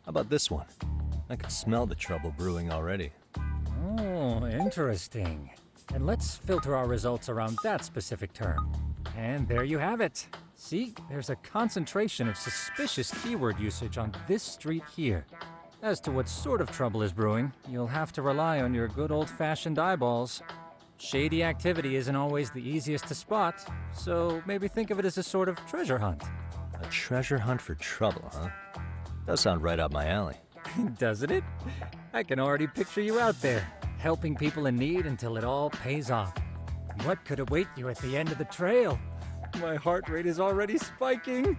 How about this one? I can smell the trouble brewing already. Oh, interesting. And let's filter our results around that specific term. And there you have it. See, there's a concentration of suspicious keyword usage on this street here. As to what sort of trouble is brewing, you'll have to rely on your good old-fashioned eyeballs. Shady activity isn't always the easiest to spot, so maybe think of it as a sort of treasure hunt. A treasure hunt for trouble, huh? Does sound right up my alley. Doesn't it? I can already picture you out there, helping people in need until it all pays off. What could await you at the end of the trail? My heart rate is already spiking.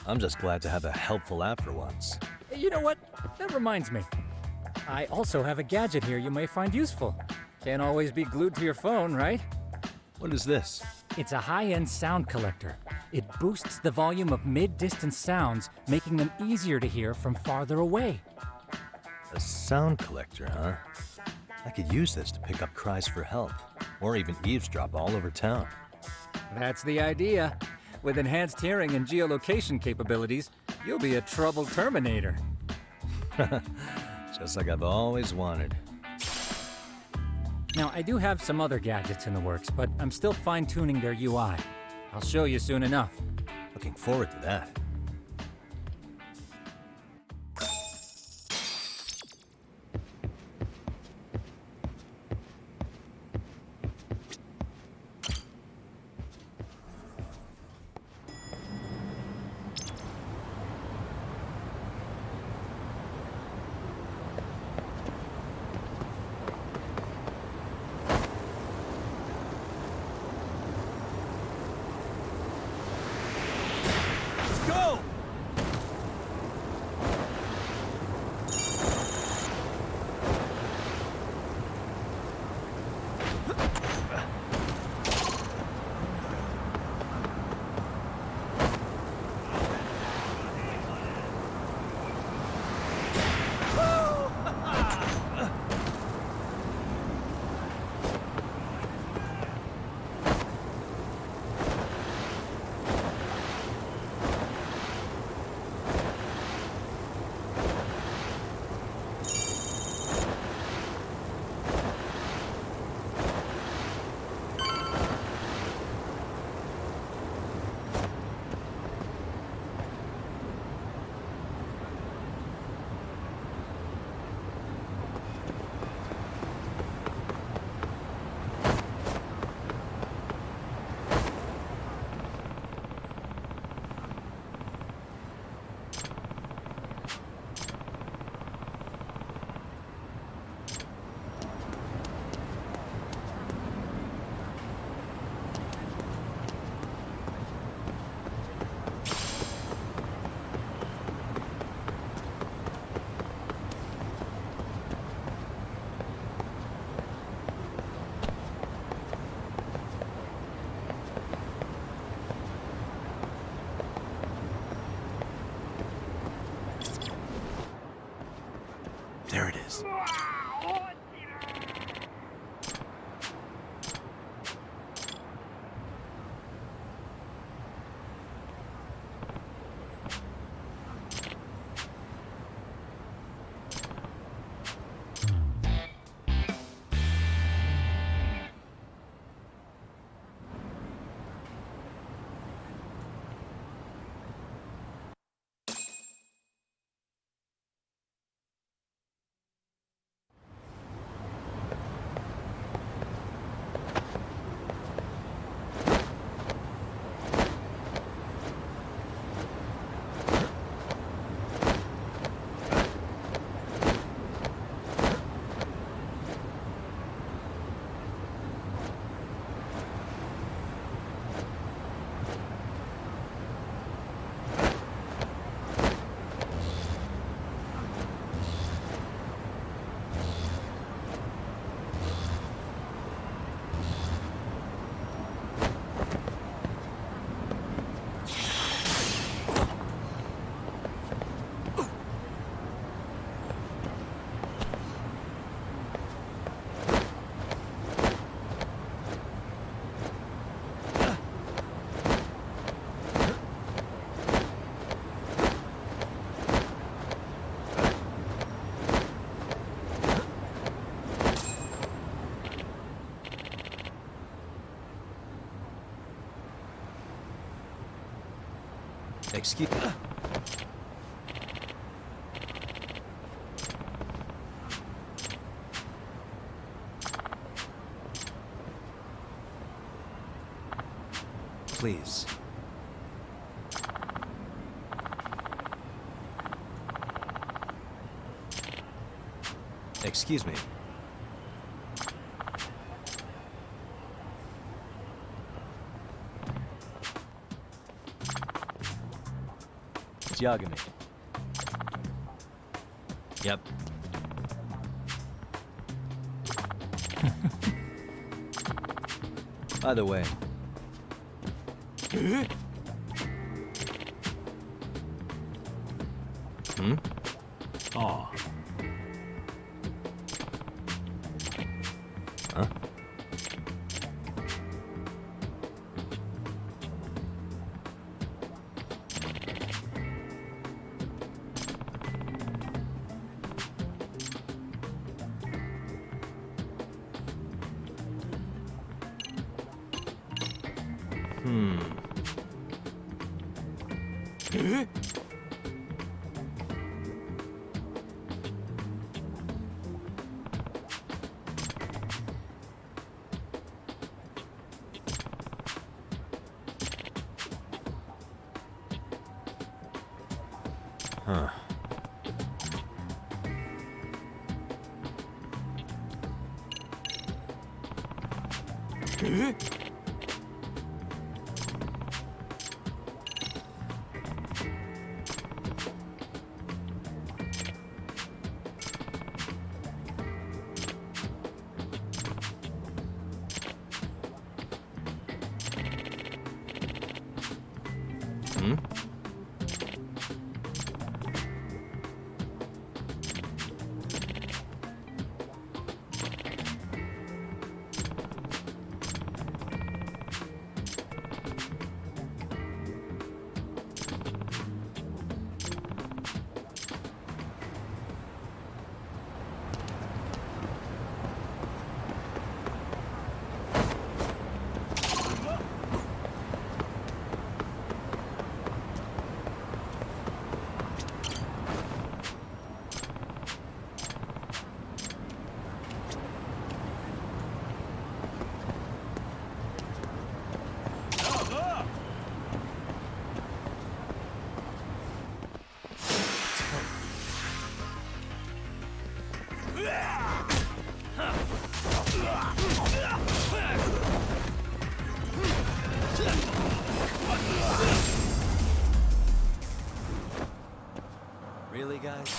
I'm just glad to have a helpful app for once. You know what? That reminds me. I also have a gadget here you may find useful. Can't always be glued to your phone, right? What is this? It's a high-end sound collector. It boosts the volume of mid-distance sounds, making them easier to hear from farther away. A sound collector, huh? I could use this to pick up cries for help, or even eavesdrop all over town. That's the idea. With enhanced hearing and geolocation capabilities, you'll be a trouble terminator. Just like I've always wanted. Now, I do have some other gadgets in the works, but I'm still fine-tuning their UI. I'll show you soon enough. Looking forward to that. Go! Excuse... Please. Excuse me. It's Yagami. Yep. By the way. Hmm? Aw. Huh? Hmm. Huh. Hmm? Really, guys?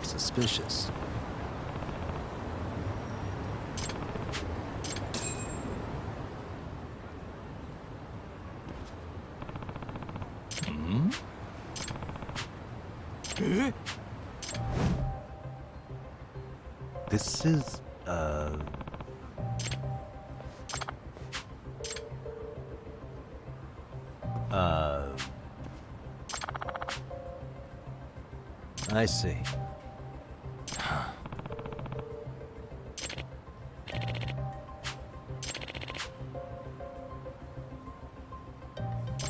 Suspicious. Hmm? This is, I see.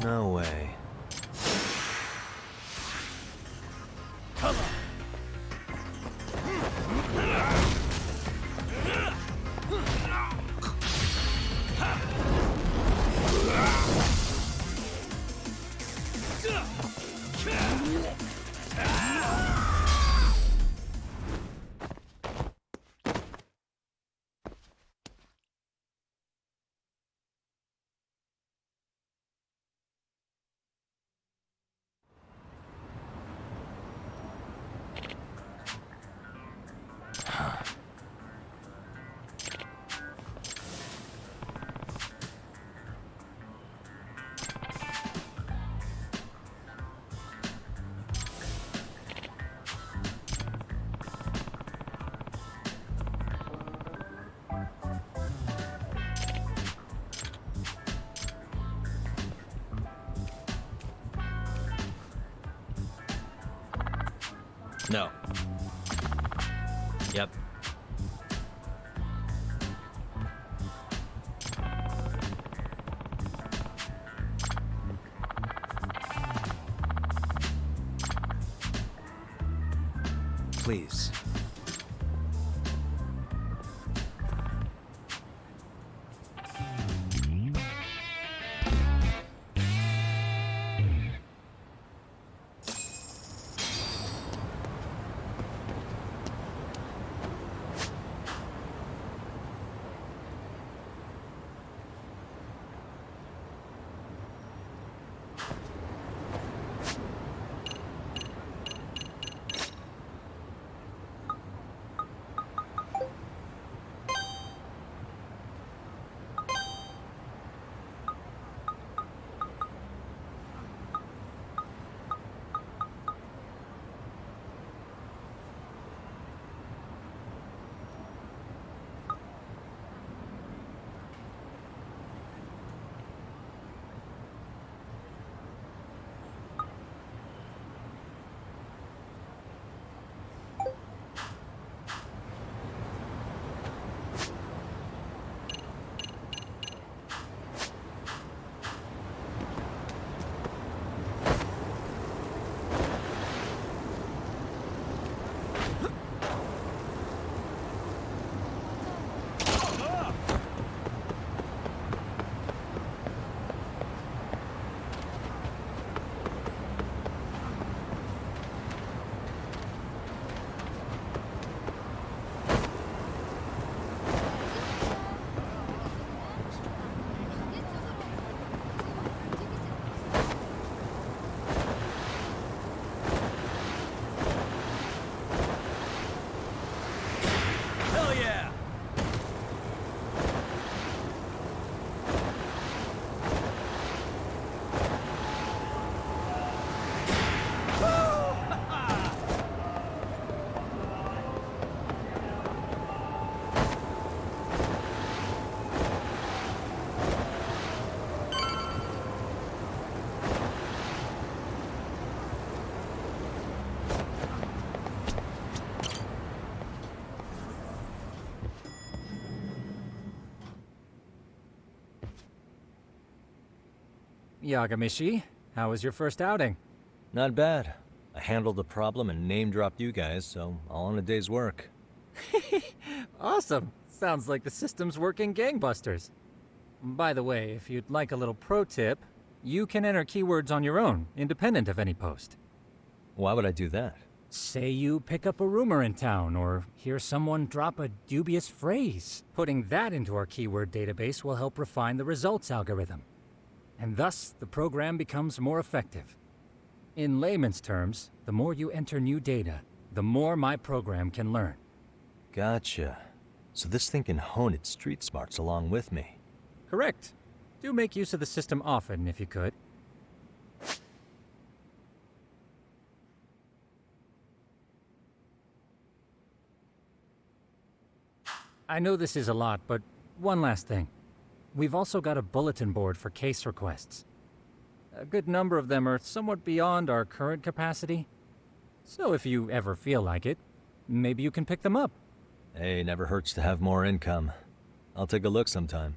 No way. Come on. No. Yep. Please. Hell yeah! Yagamishi, how was your first outing? Not bad. I handled the problem and name-dropped you guys, so all in a day's work. Awesome! Sounds like the system's working gangbusters. By the way, if you'd like a little pro tip, you can enter keywords on your own, independent of any post. Why would I do that? Say you pick up a rumor in town, or hear someone drop a dubious phrase. Putting that into our keyword database will help refine the results algorithm. And thus, the program becomes more effective. In layman's terms, the more you enter new data, the more my program can learn. Gotcha. So this thing can hone its street smarts along with me. Correct. Do make use of the system often, if you could. I know this is a lot, but one last thing. We've also got a bulletin board for case requests. A good number of them are somewhat beyond our current capacity. So if you ever feel like it, maybe you can pick them up. Hey, never hurts to have more income. I'll take a look sometime.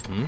Hmm?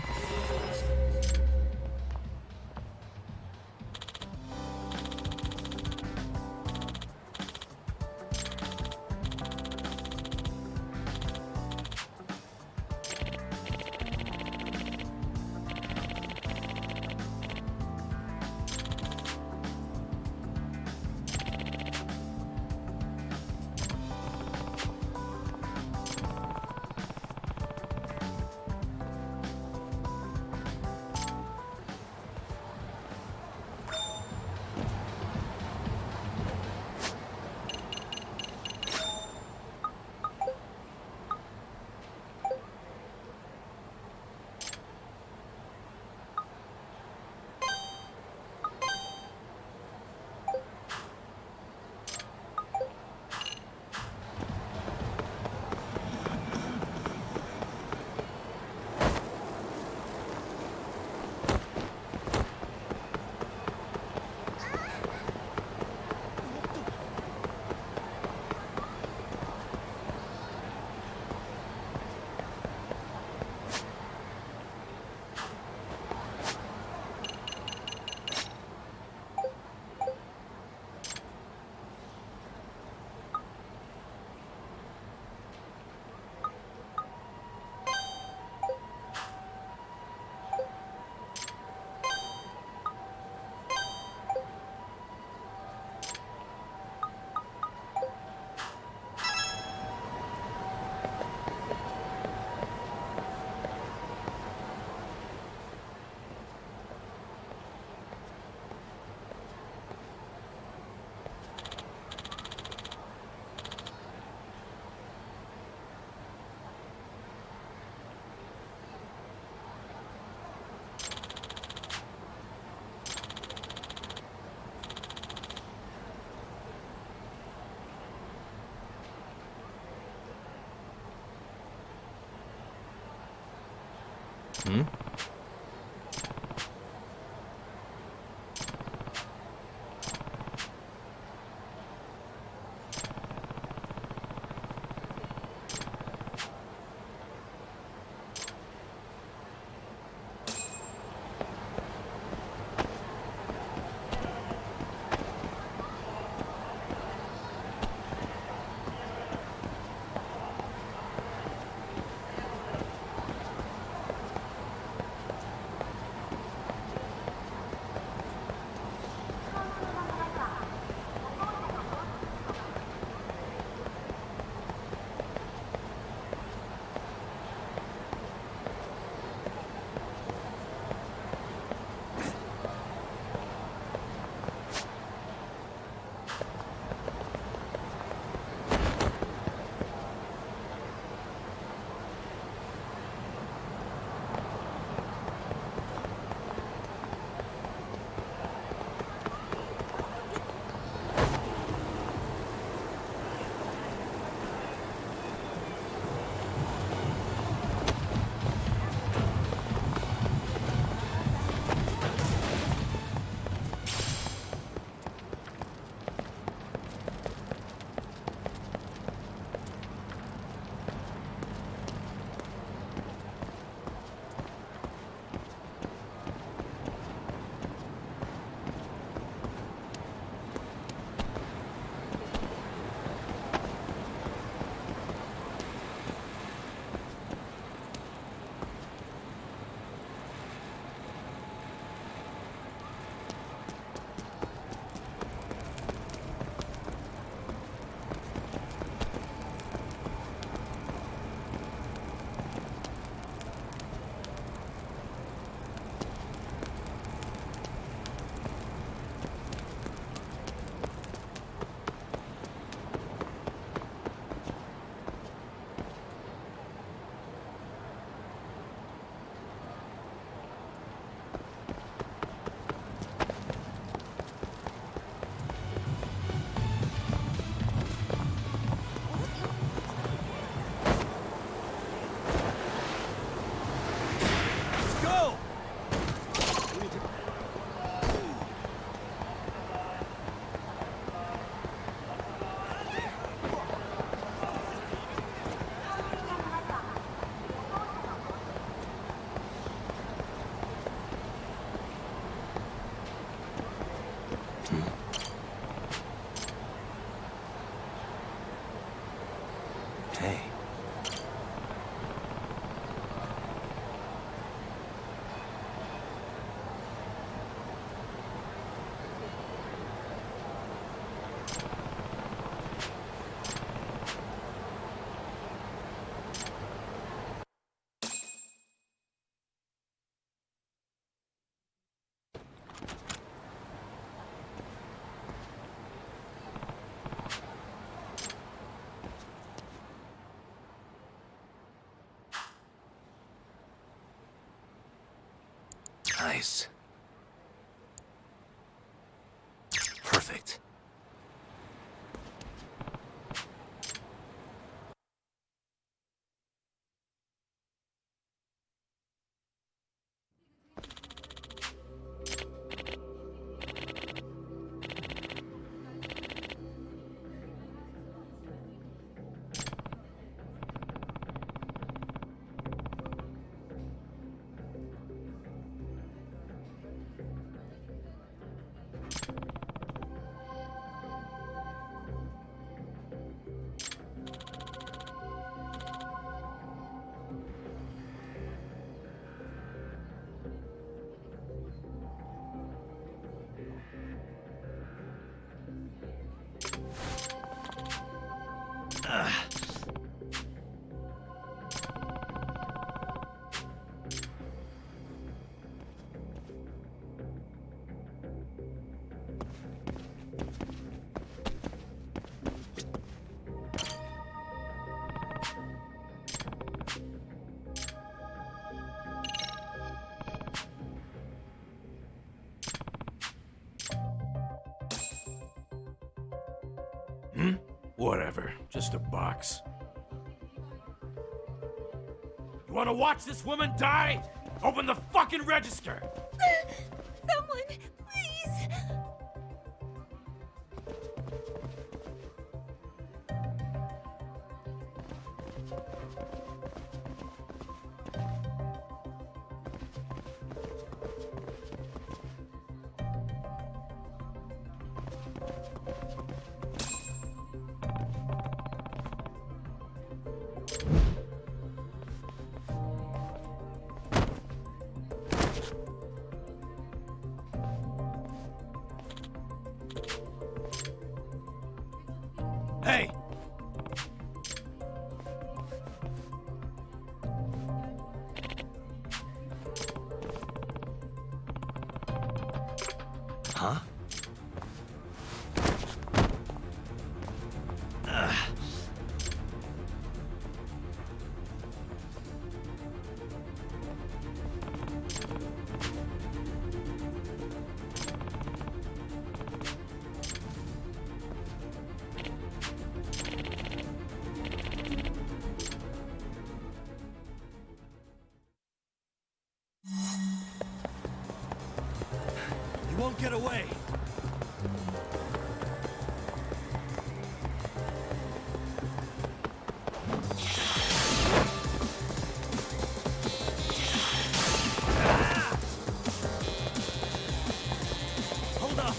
Hmm? Hey. Nice. Perfect. Whatever, just a box. You wanna watch this woman die? Open the fucking register! Someone, please! Hey! Huh? You won't get away! Hold up!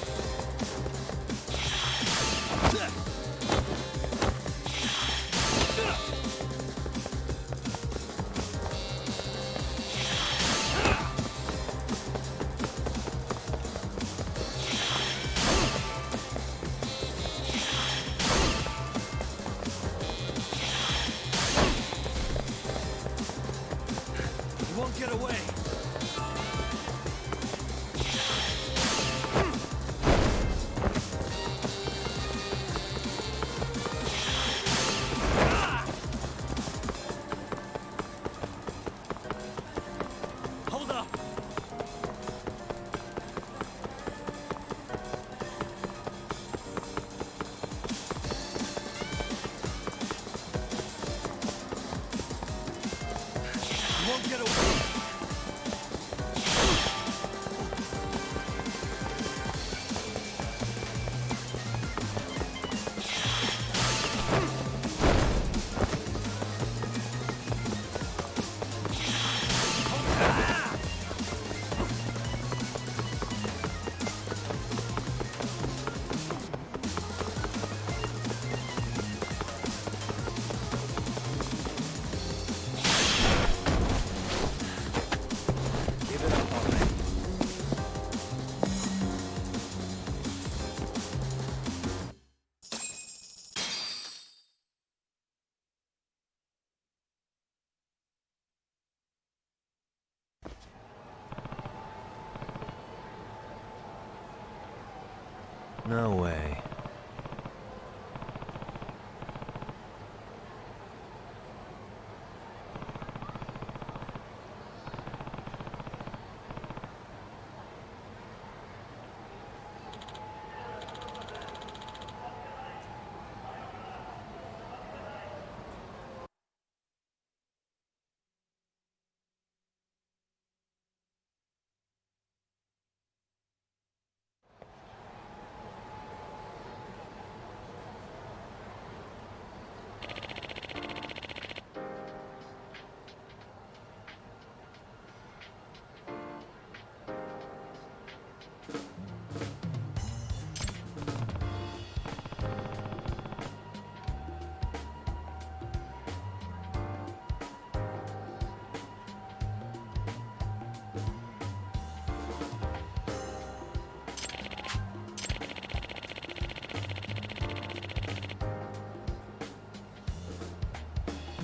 No way.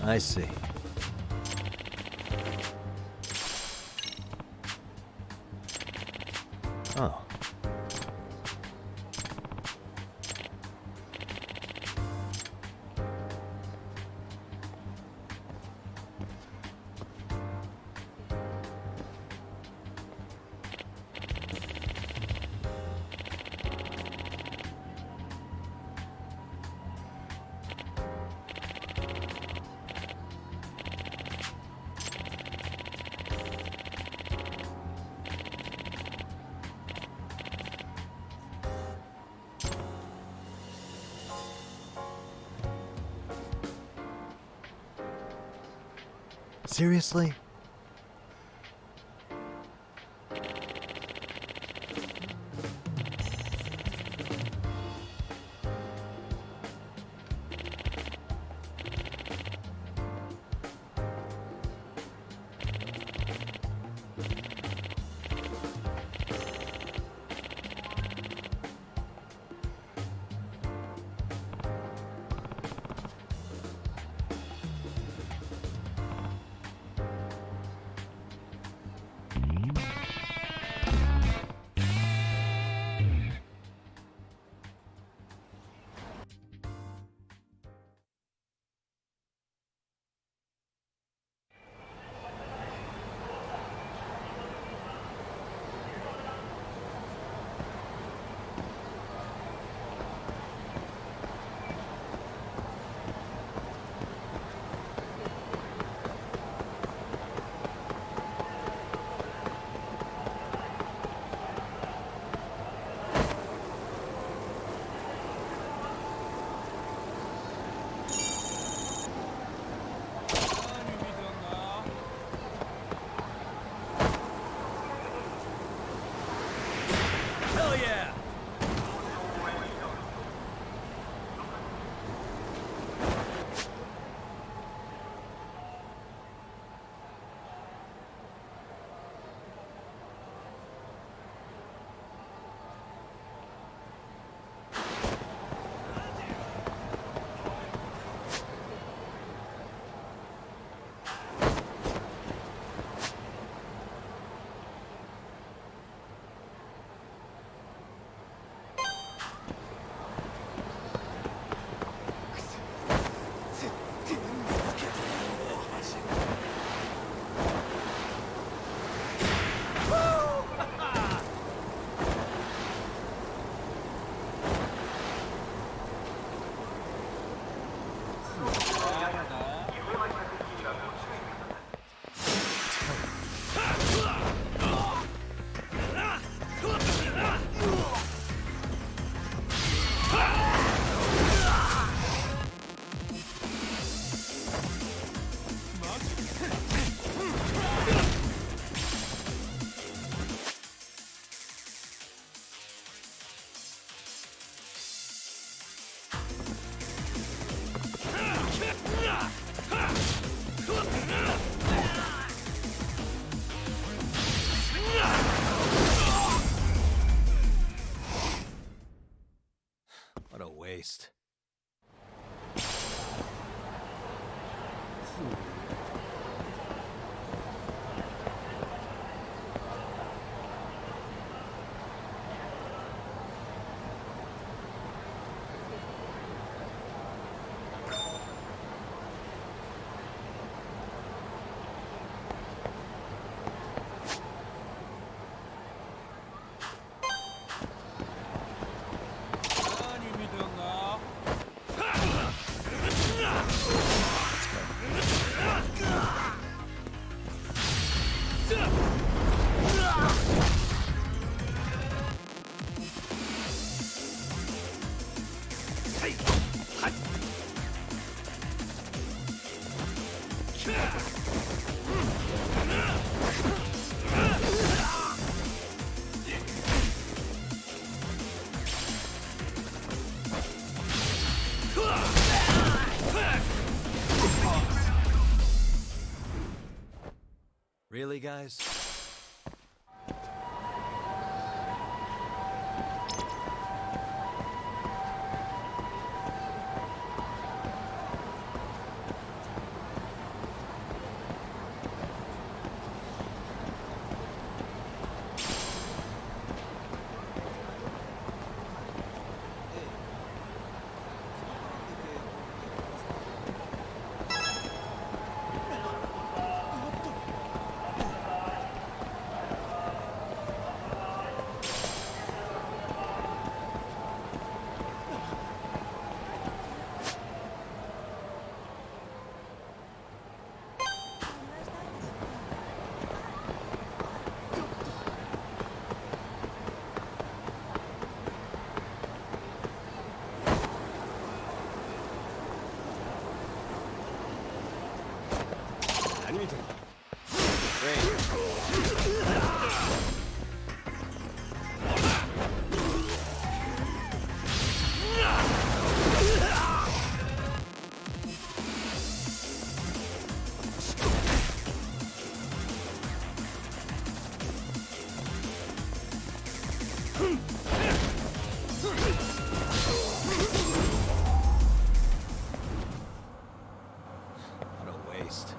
I see. Oh. Seriously? Hell yeah! What a waste. Really, guys? What a waste.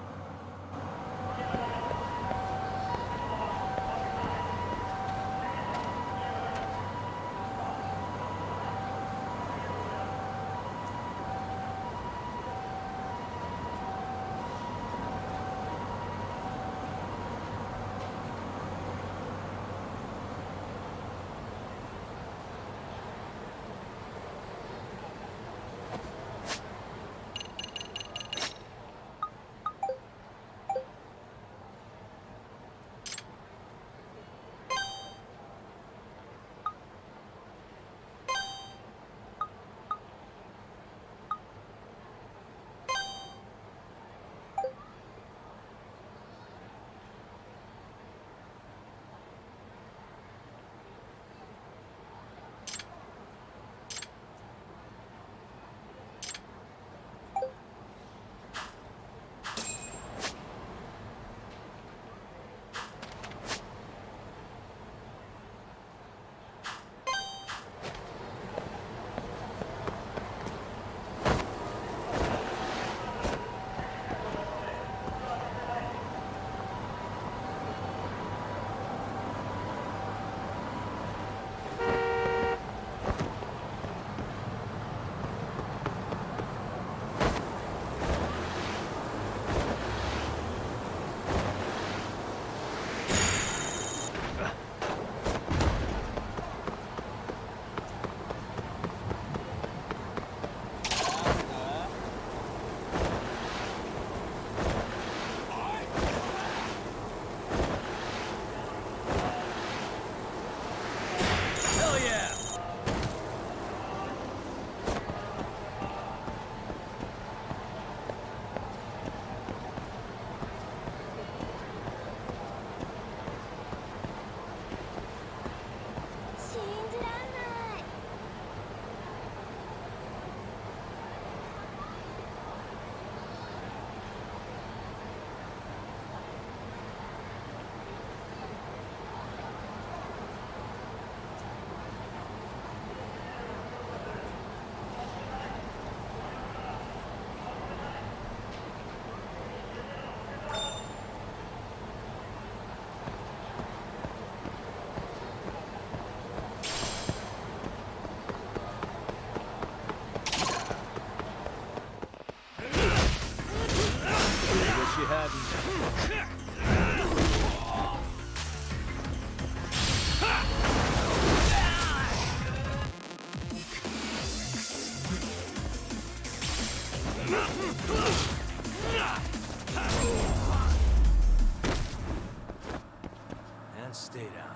you hadn't. And stay down.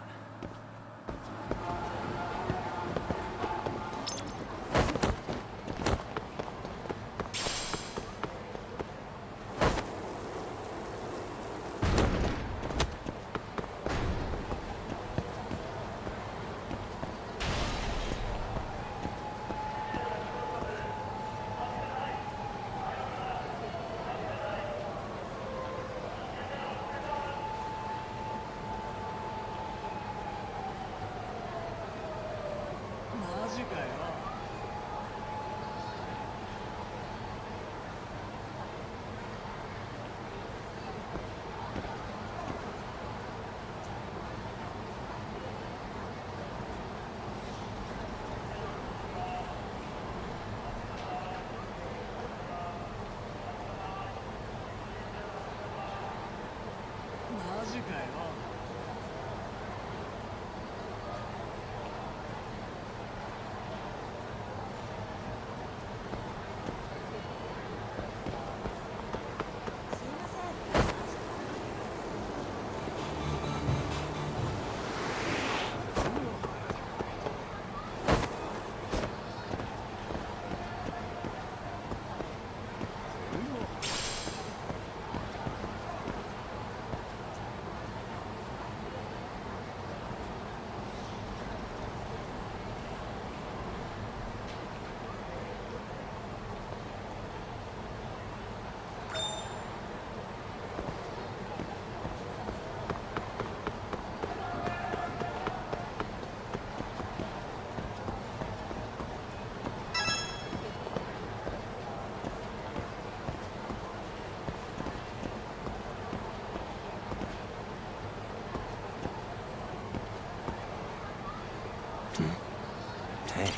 Hey.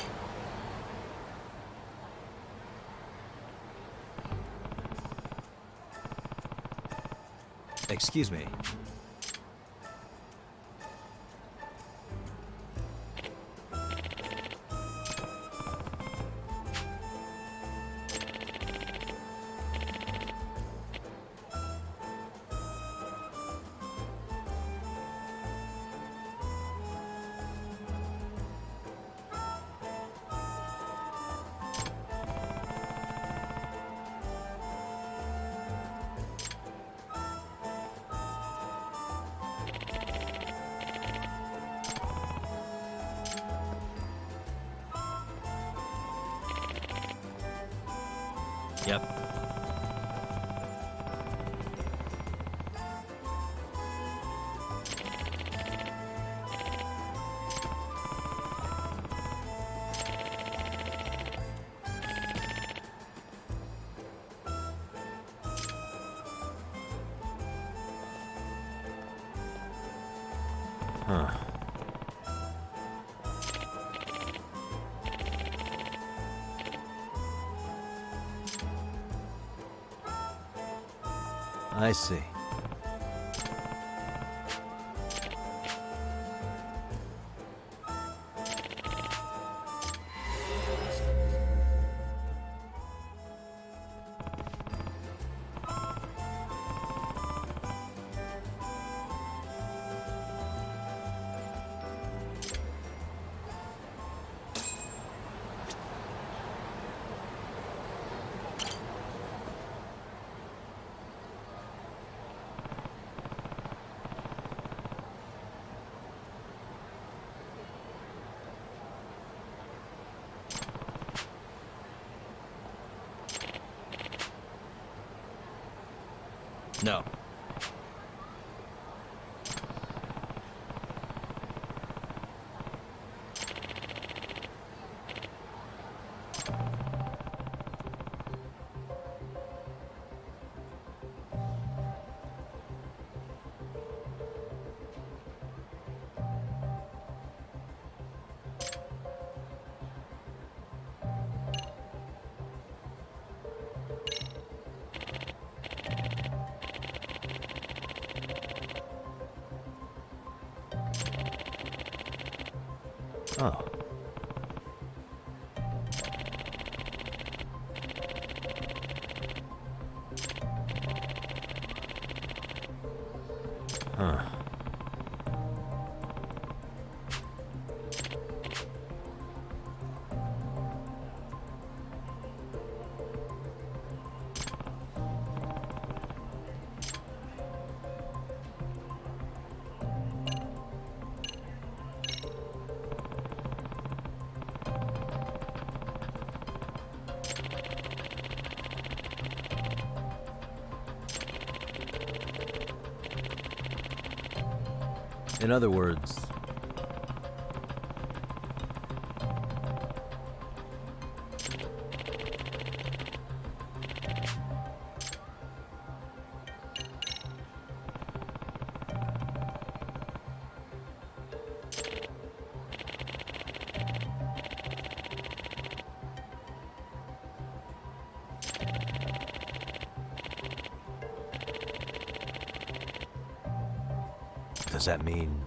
Excuse me. Yep. Huh. I see. No. Oh. Huh. In other words, Does that mean...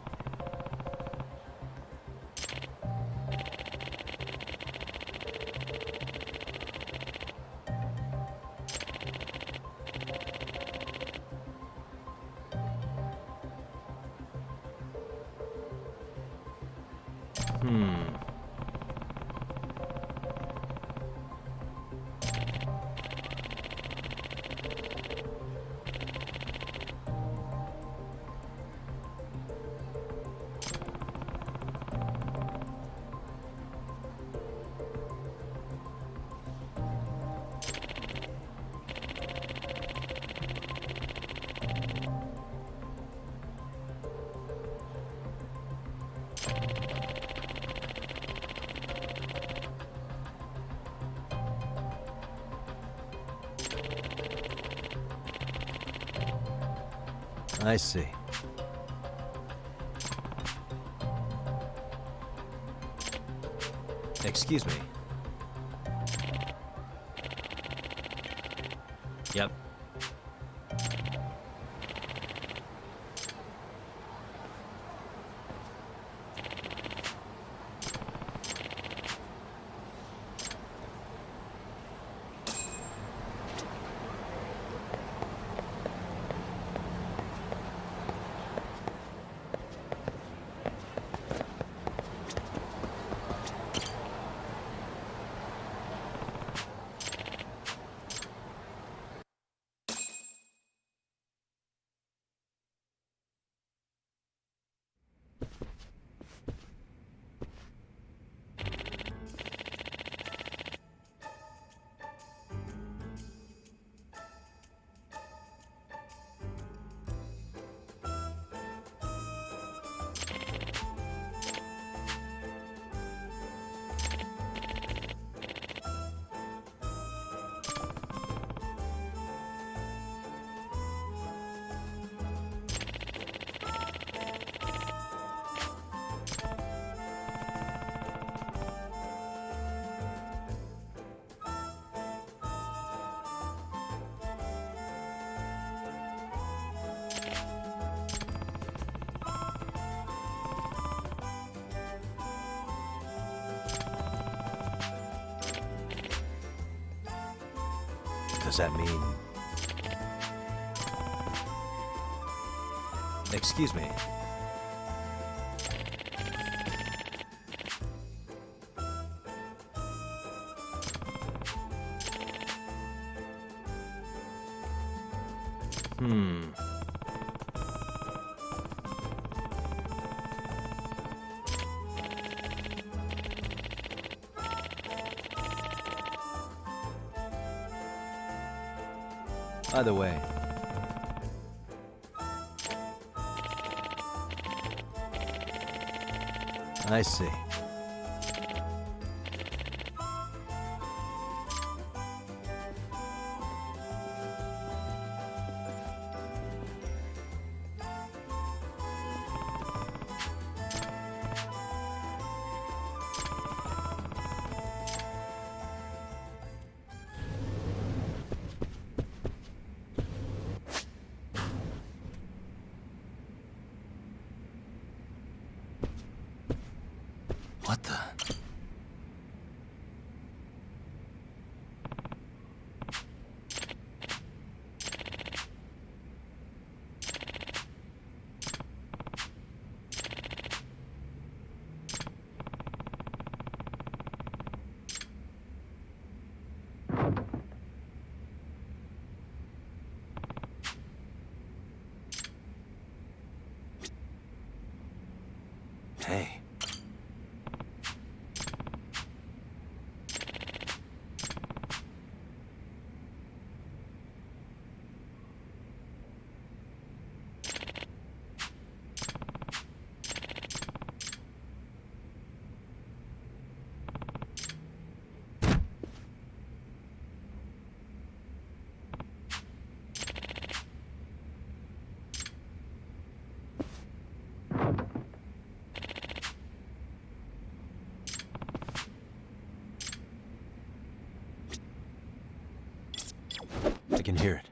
I see. Excuse me. Yep. Does that mean... Excuse me. Either way. I see. What the? Hey. I can hear it.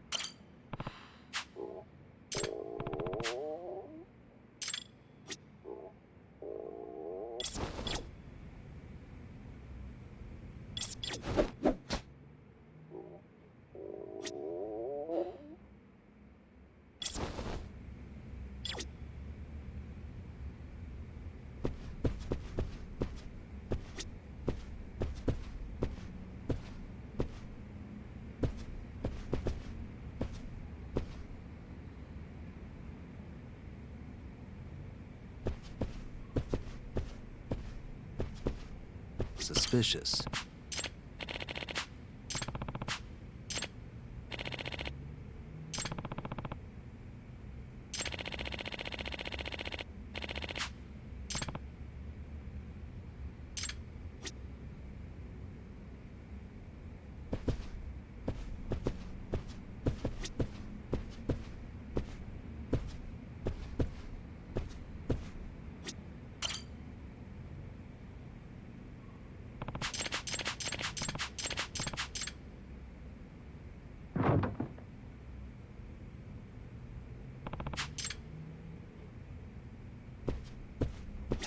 Suspicious.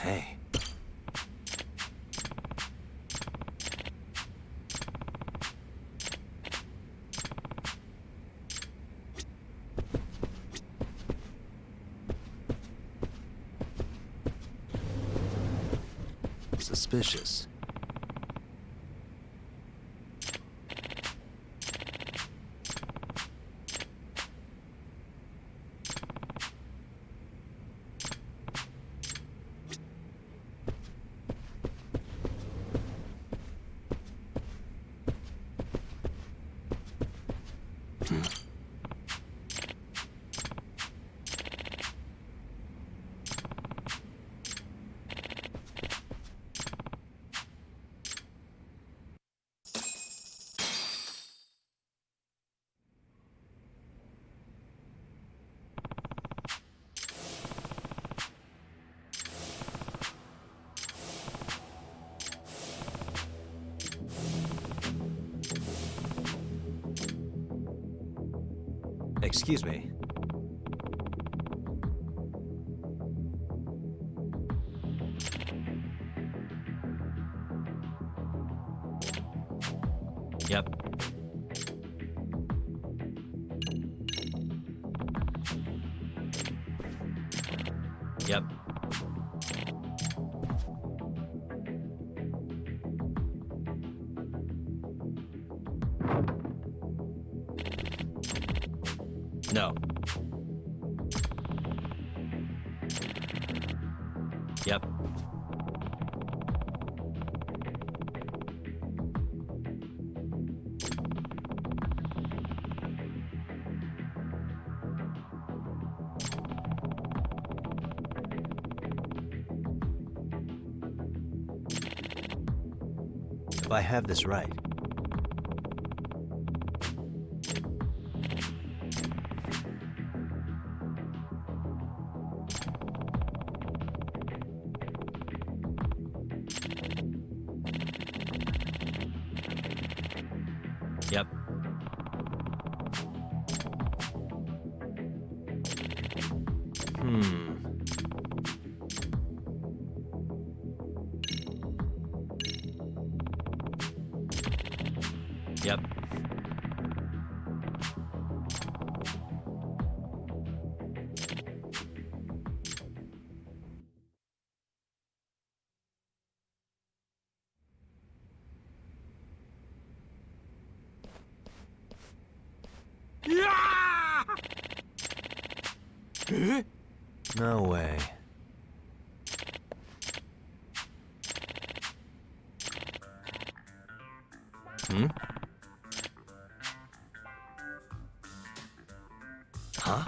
Hey. Suspicious. Excuse me. Yep. Yep. No. Yep. If I have this right, yep. Yep. No way. Hmm? Huh?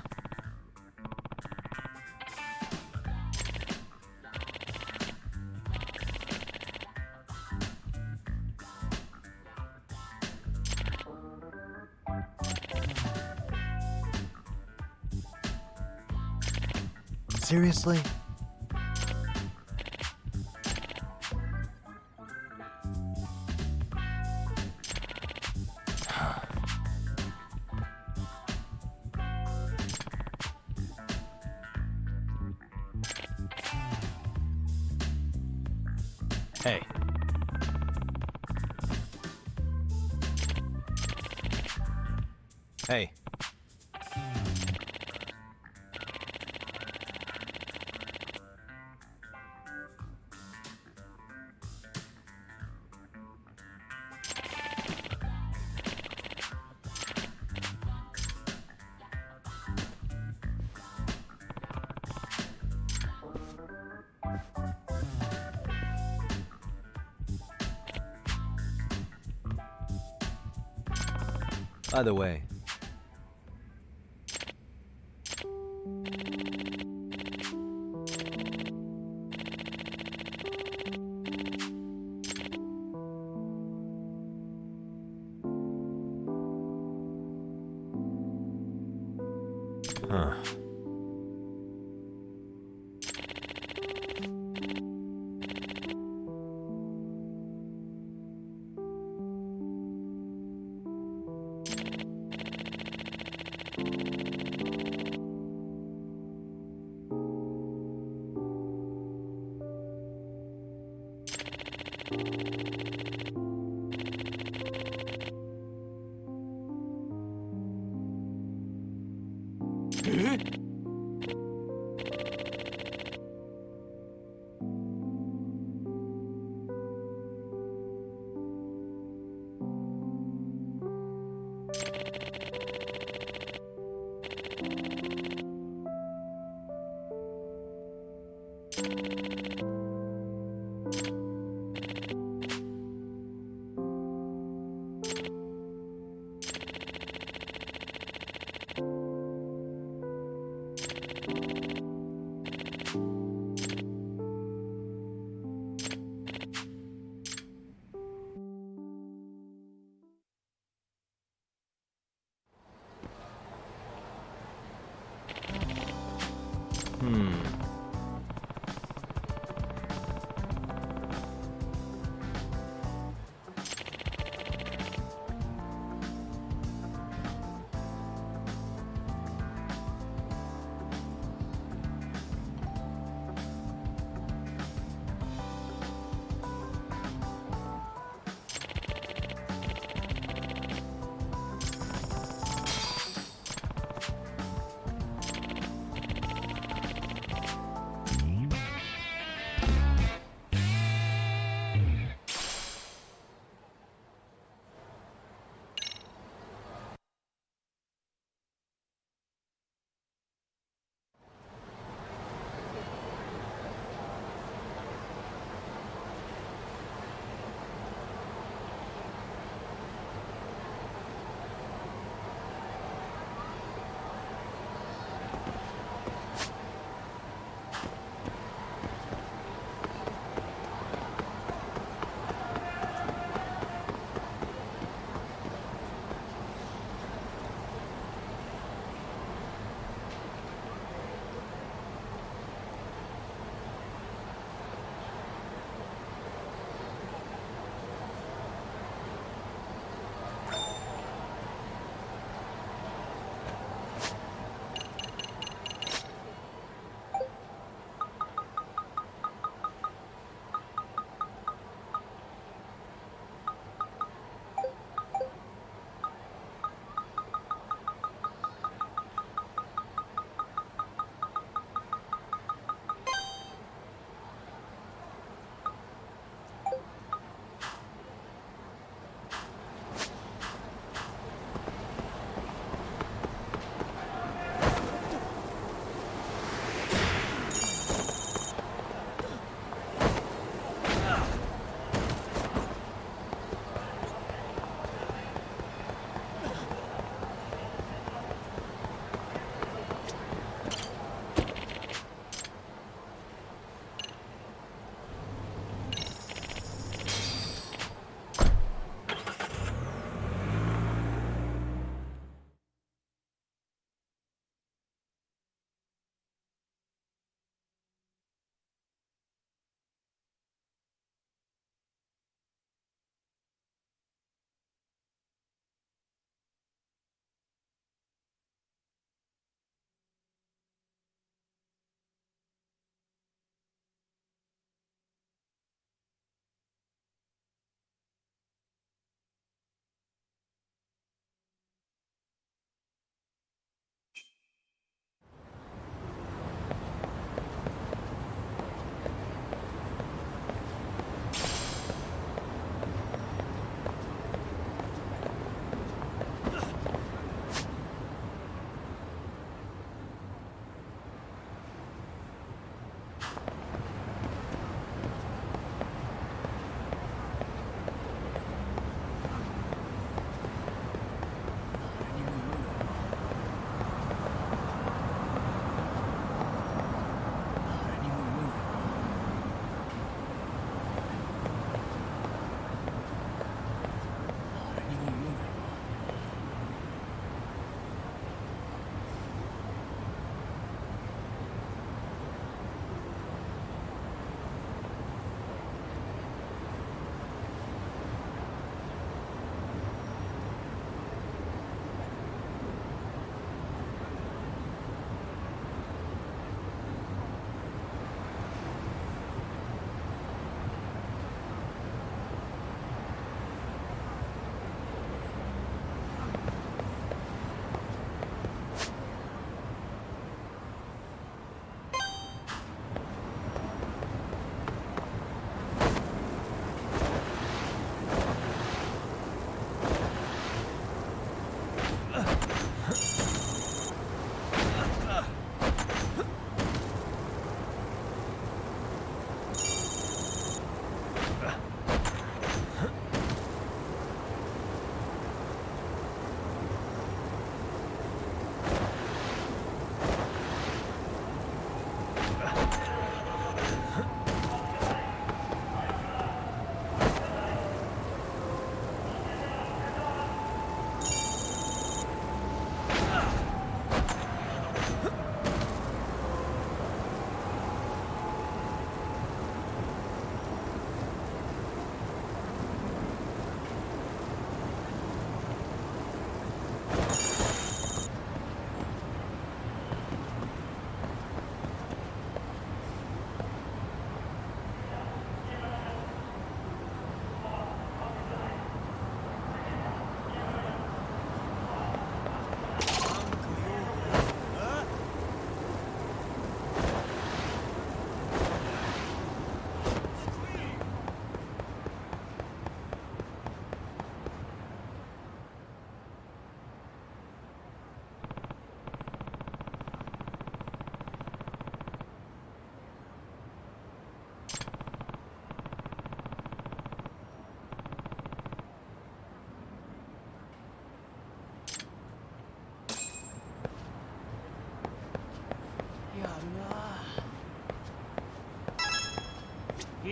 Seriously? Hey. Hey. Either way. Huh.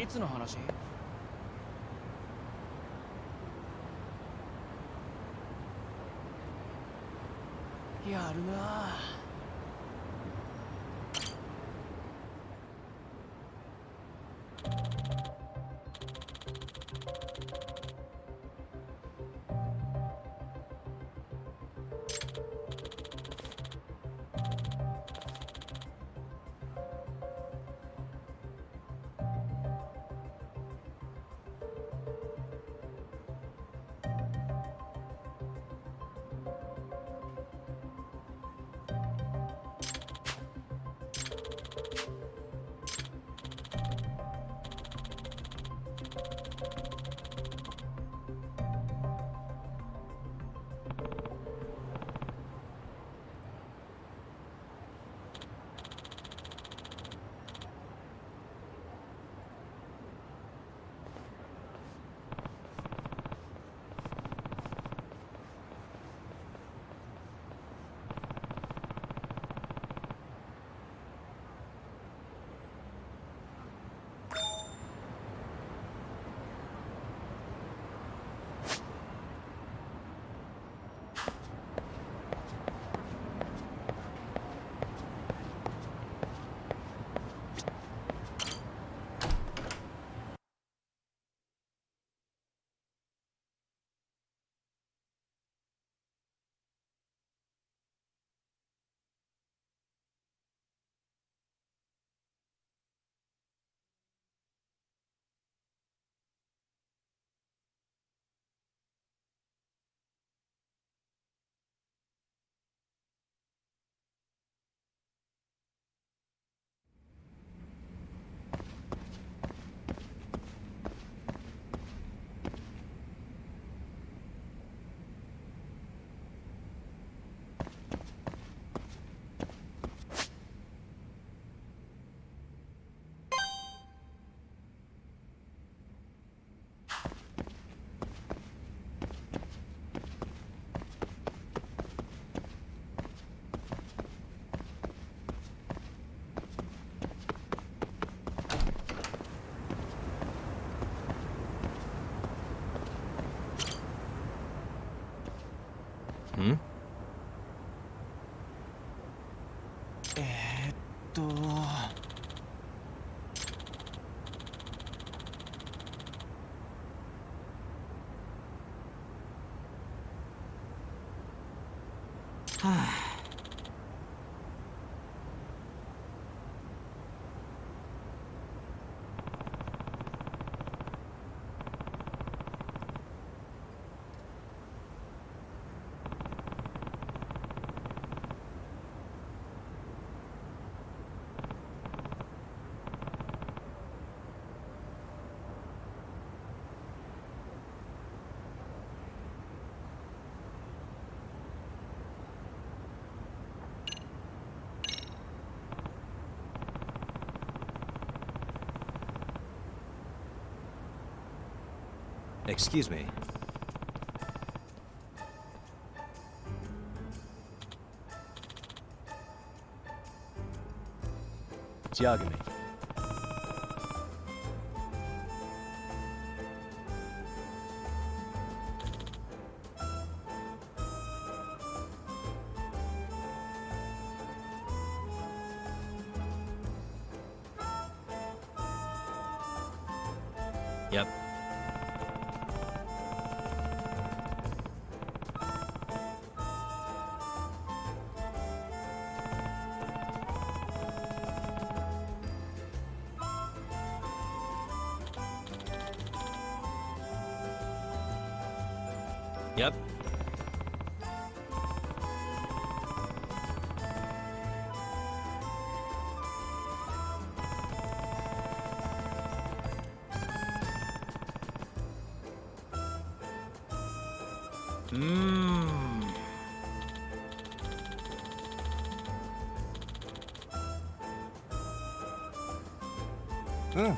いつの話？やるなぁ。Hmm? はあ。Excuse me. It's Yagami. Yep. Yep. Hmm.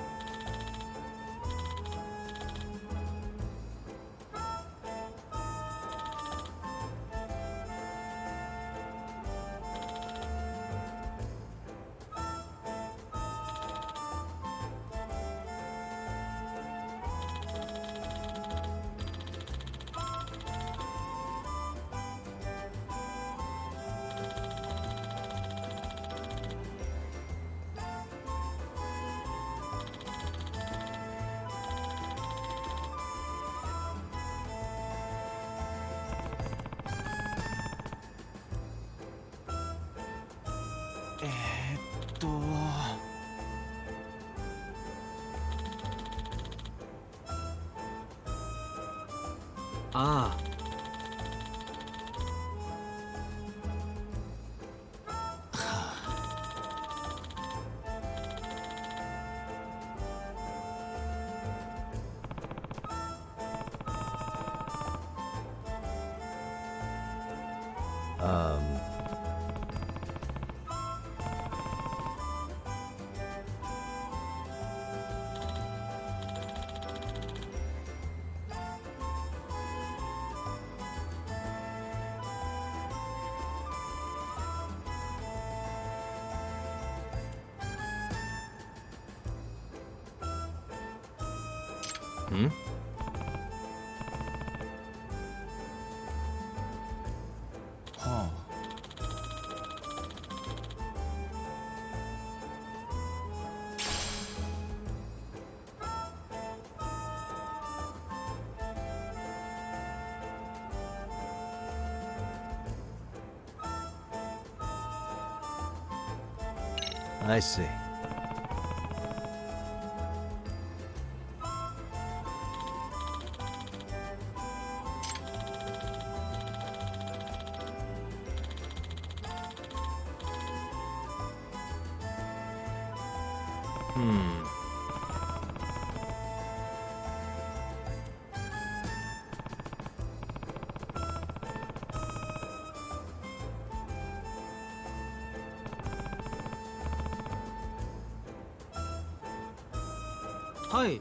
Ah. Hmm? Huh. I see. Hmm. Hi.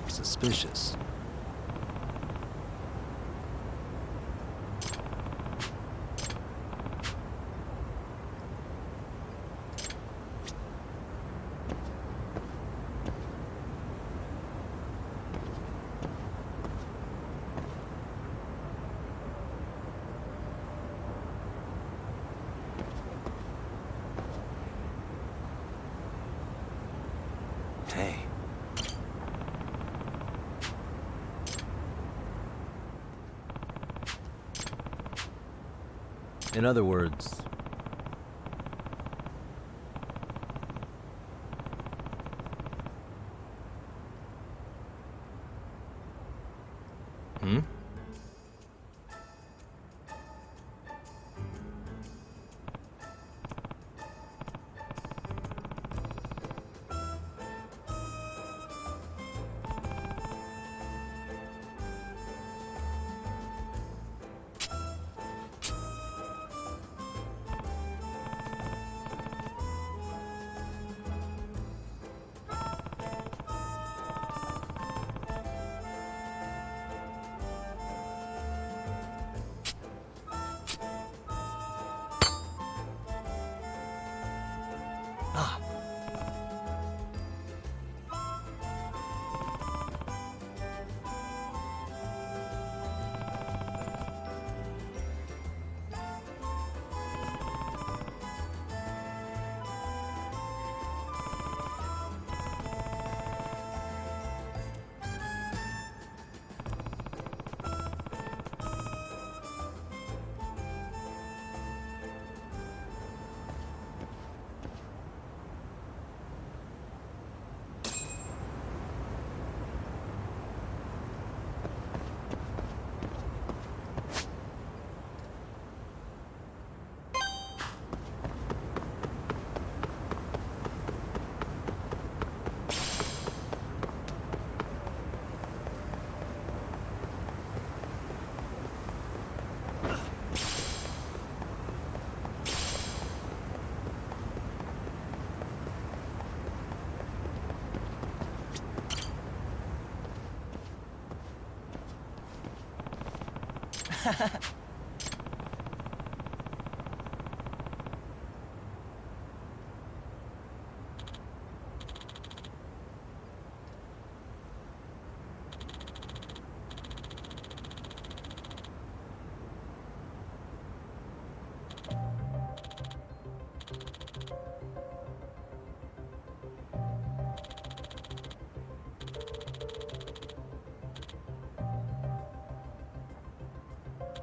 Suspicious. Hey. In other words, hmm?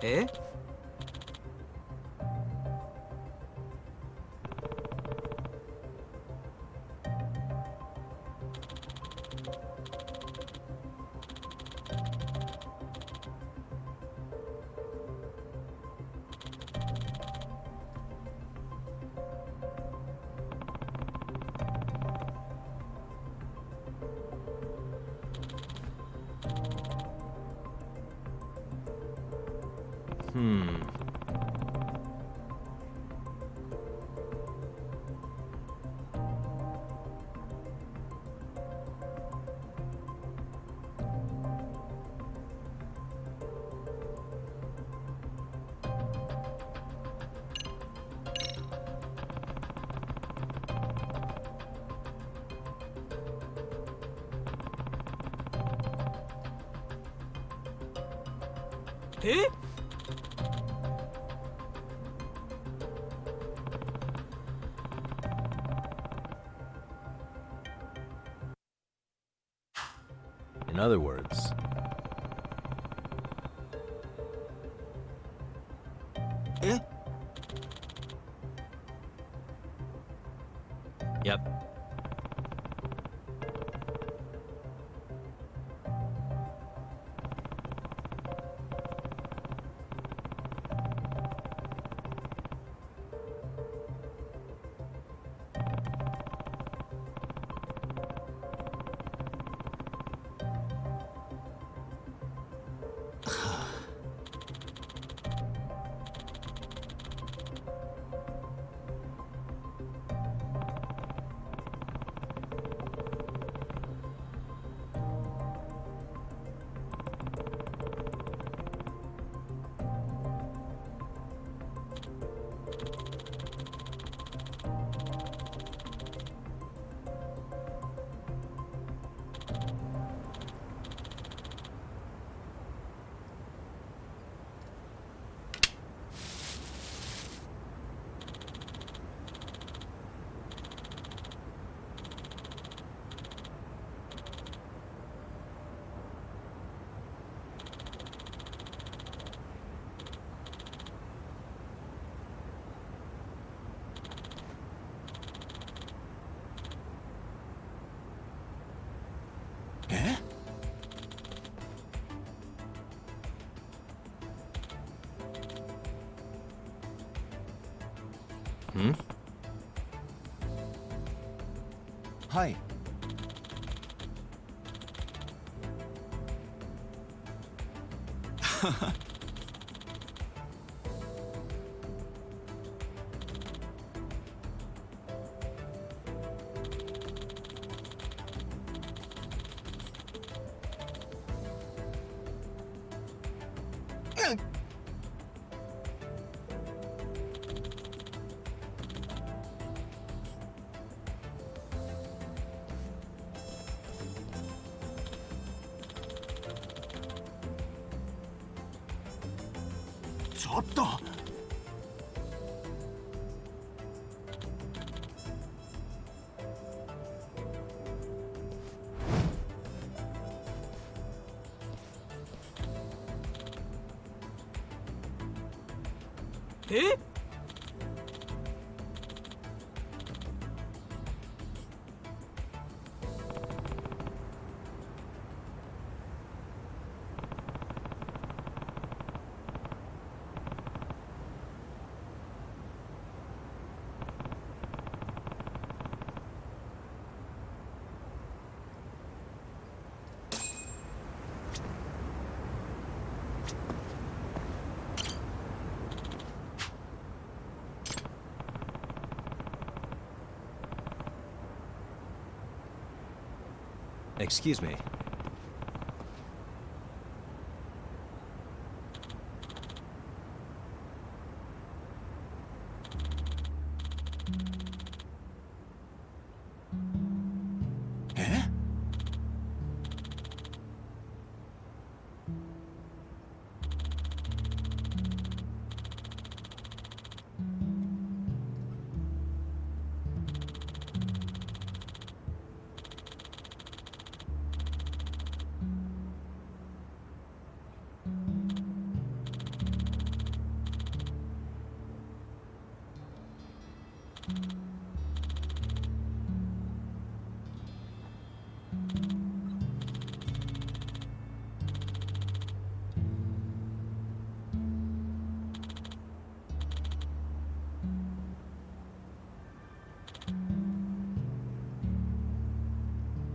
え？え？ In other words,え？ Yep. Hmm? Hi. Eh? Excuse me.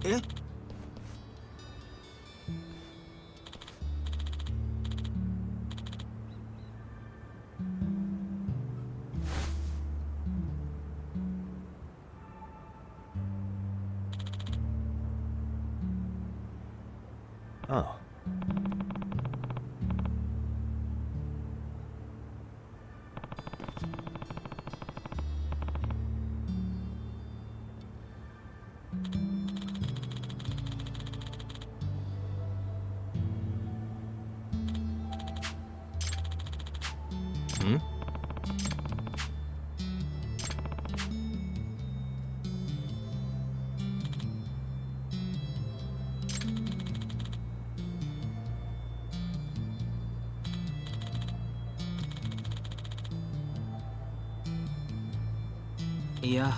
え？ Oh. Hmm? Iya.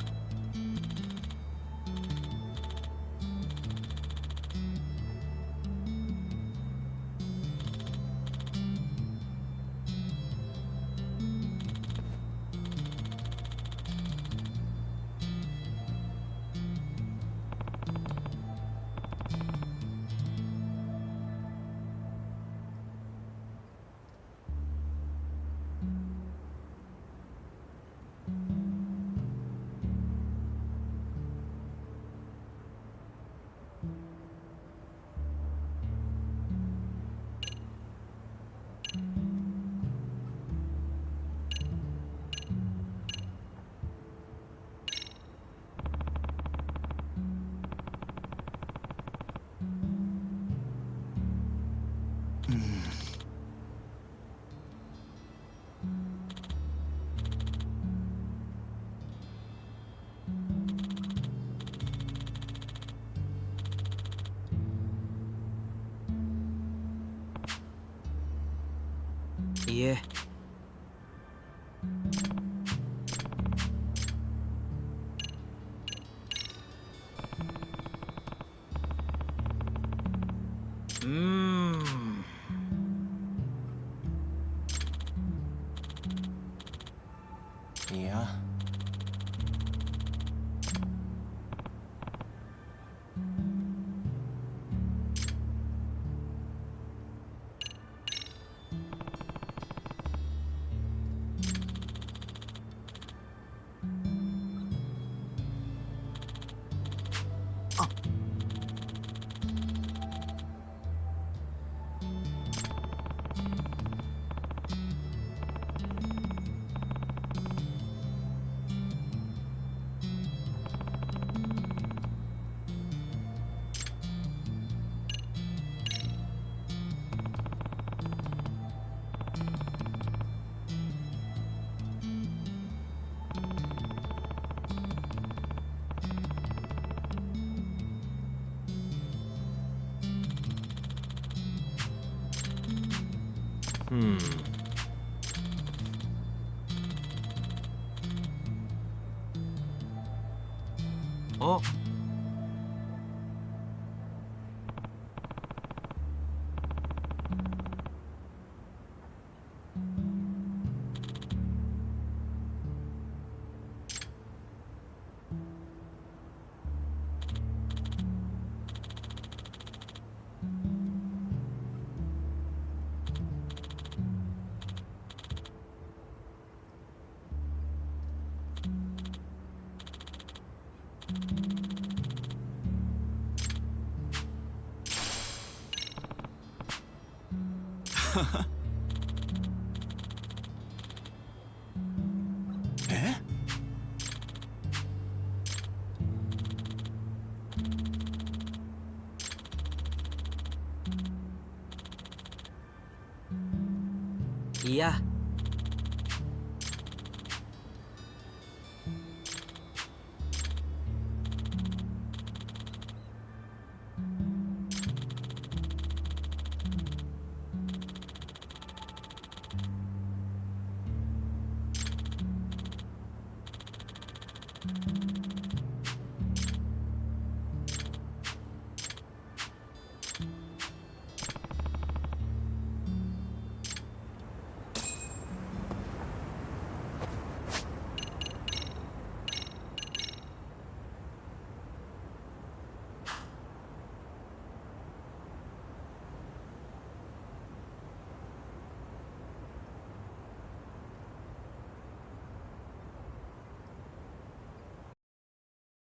Iya. Iya. Oh. Eh? Iya.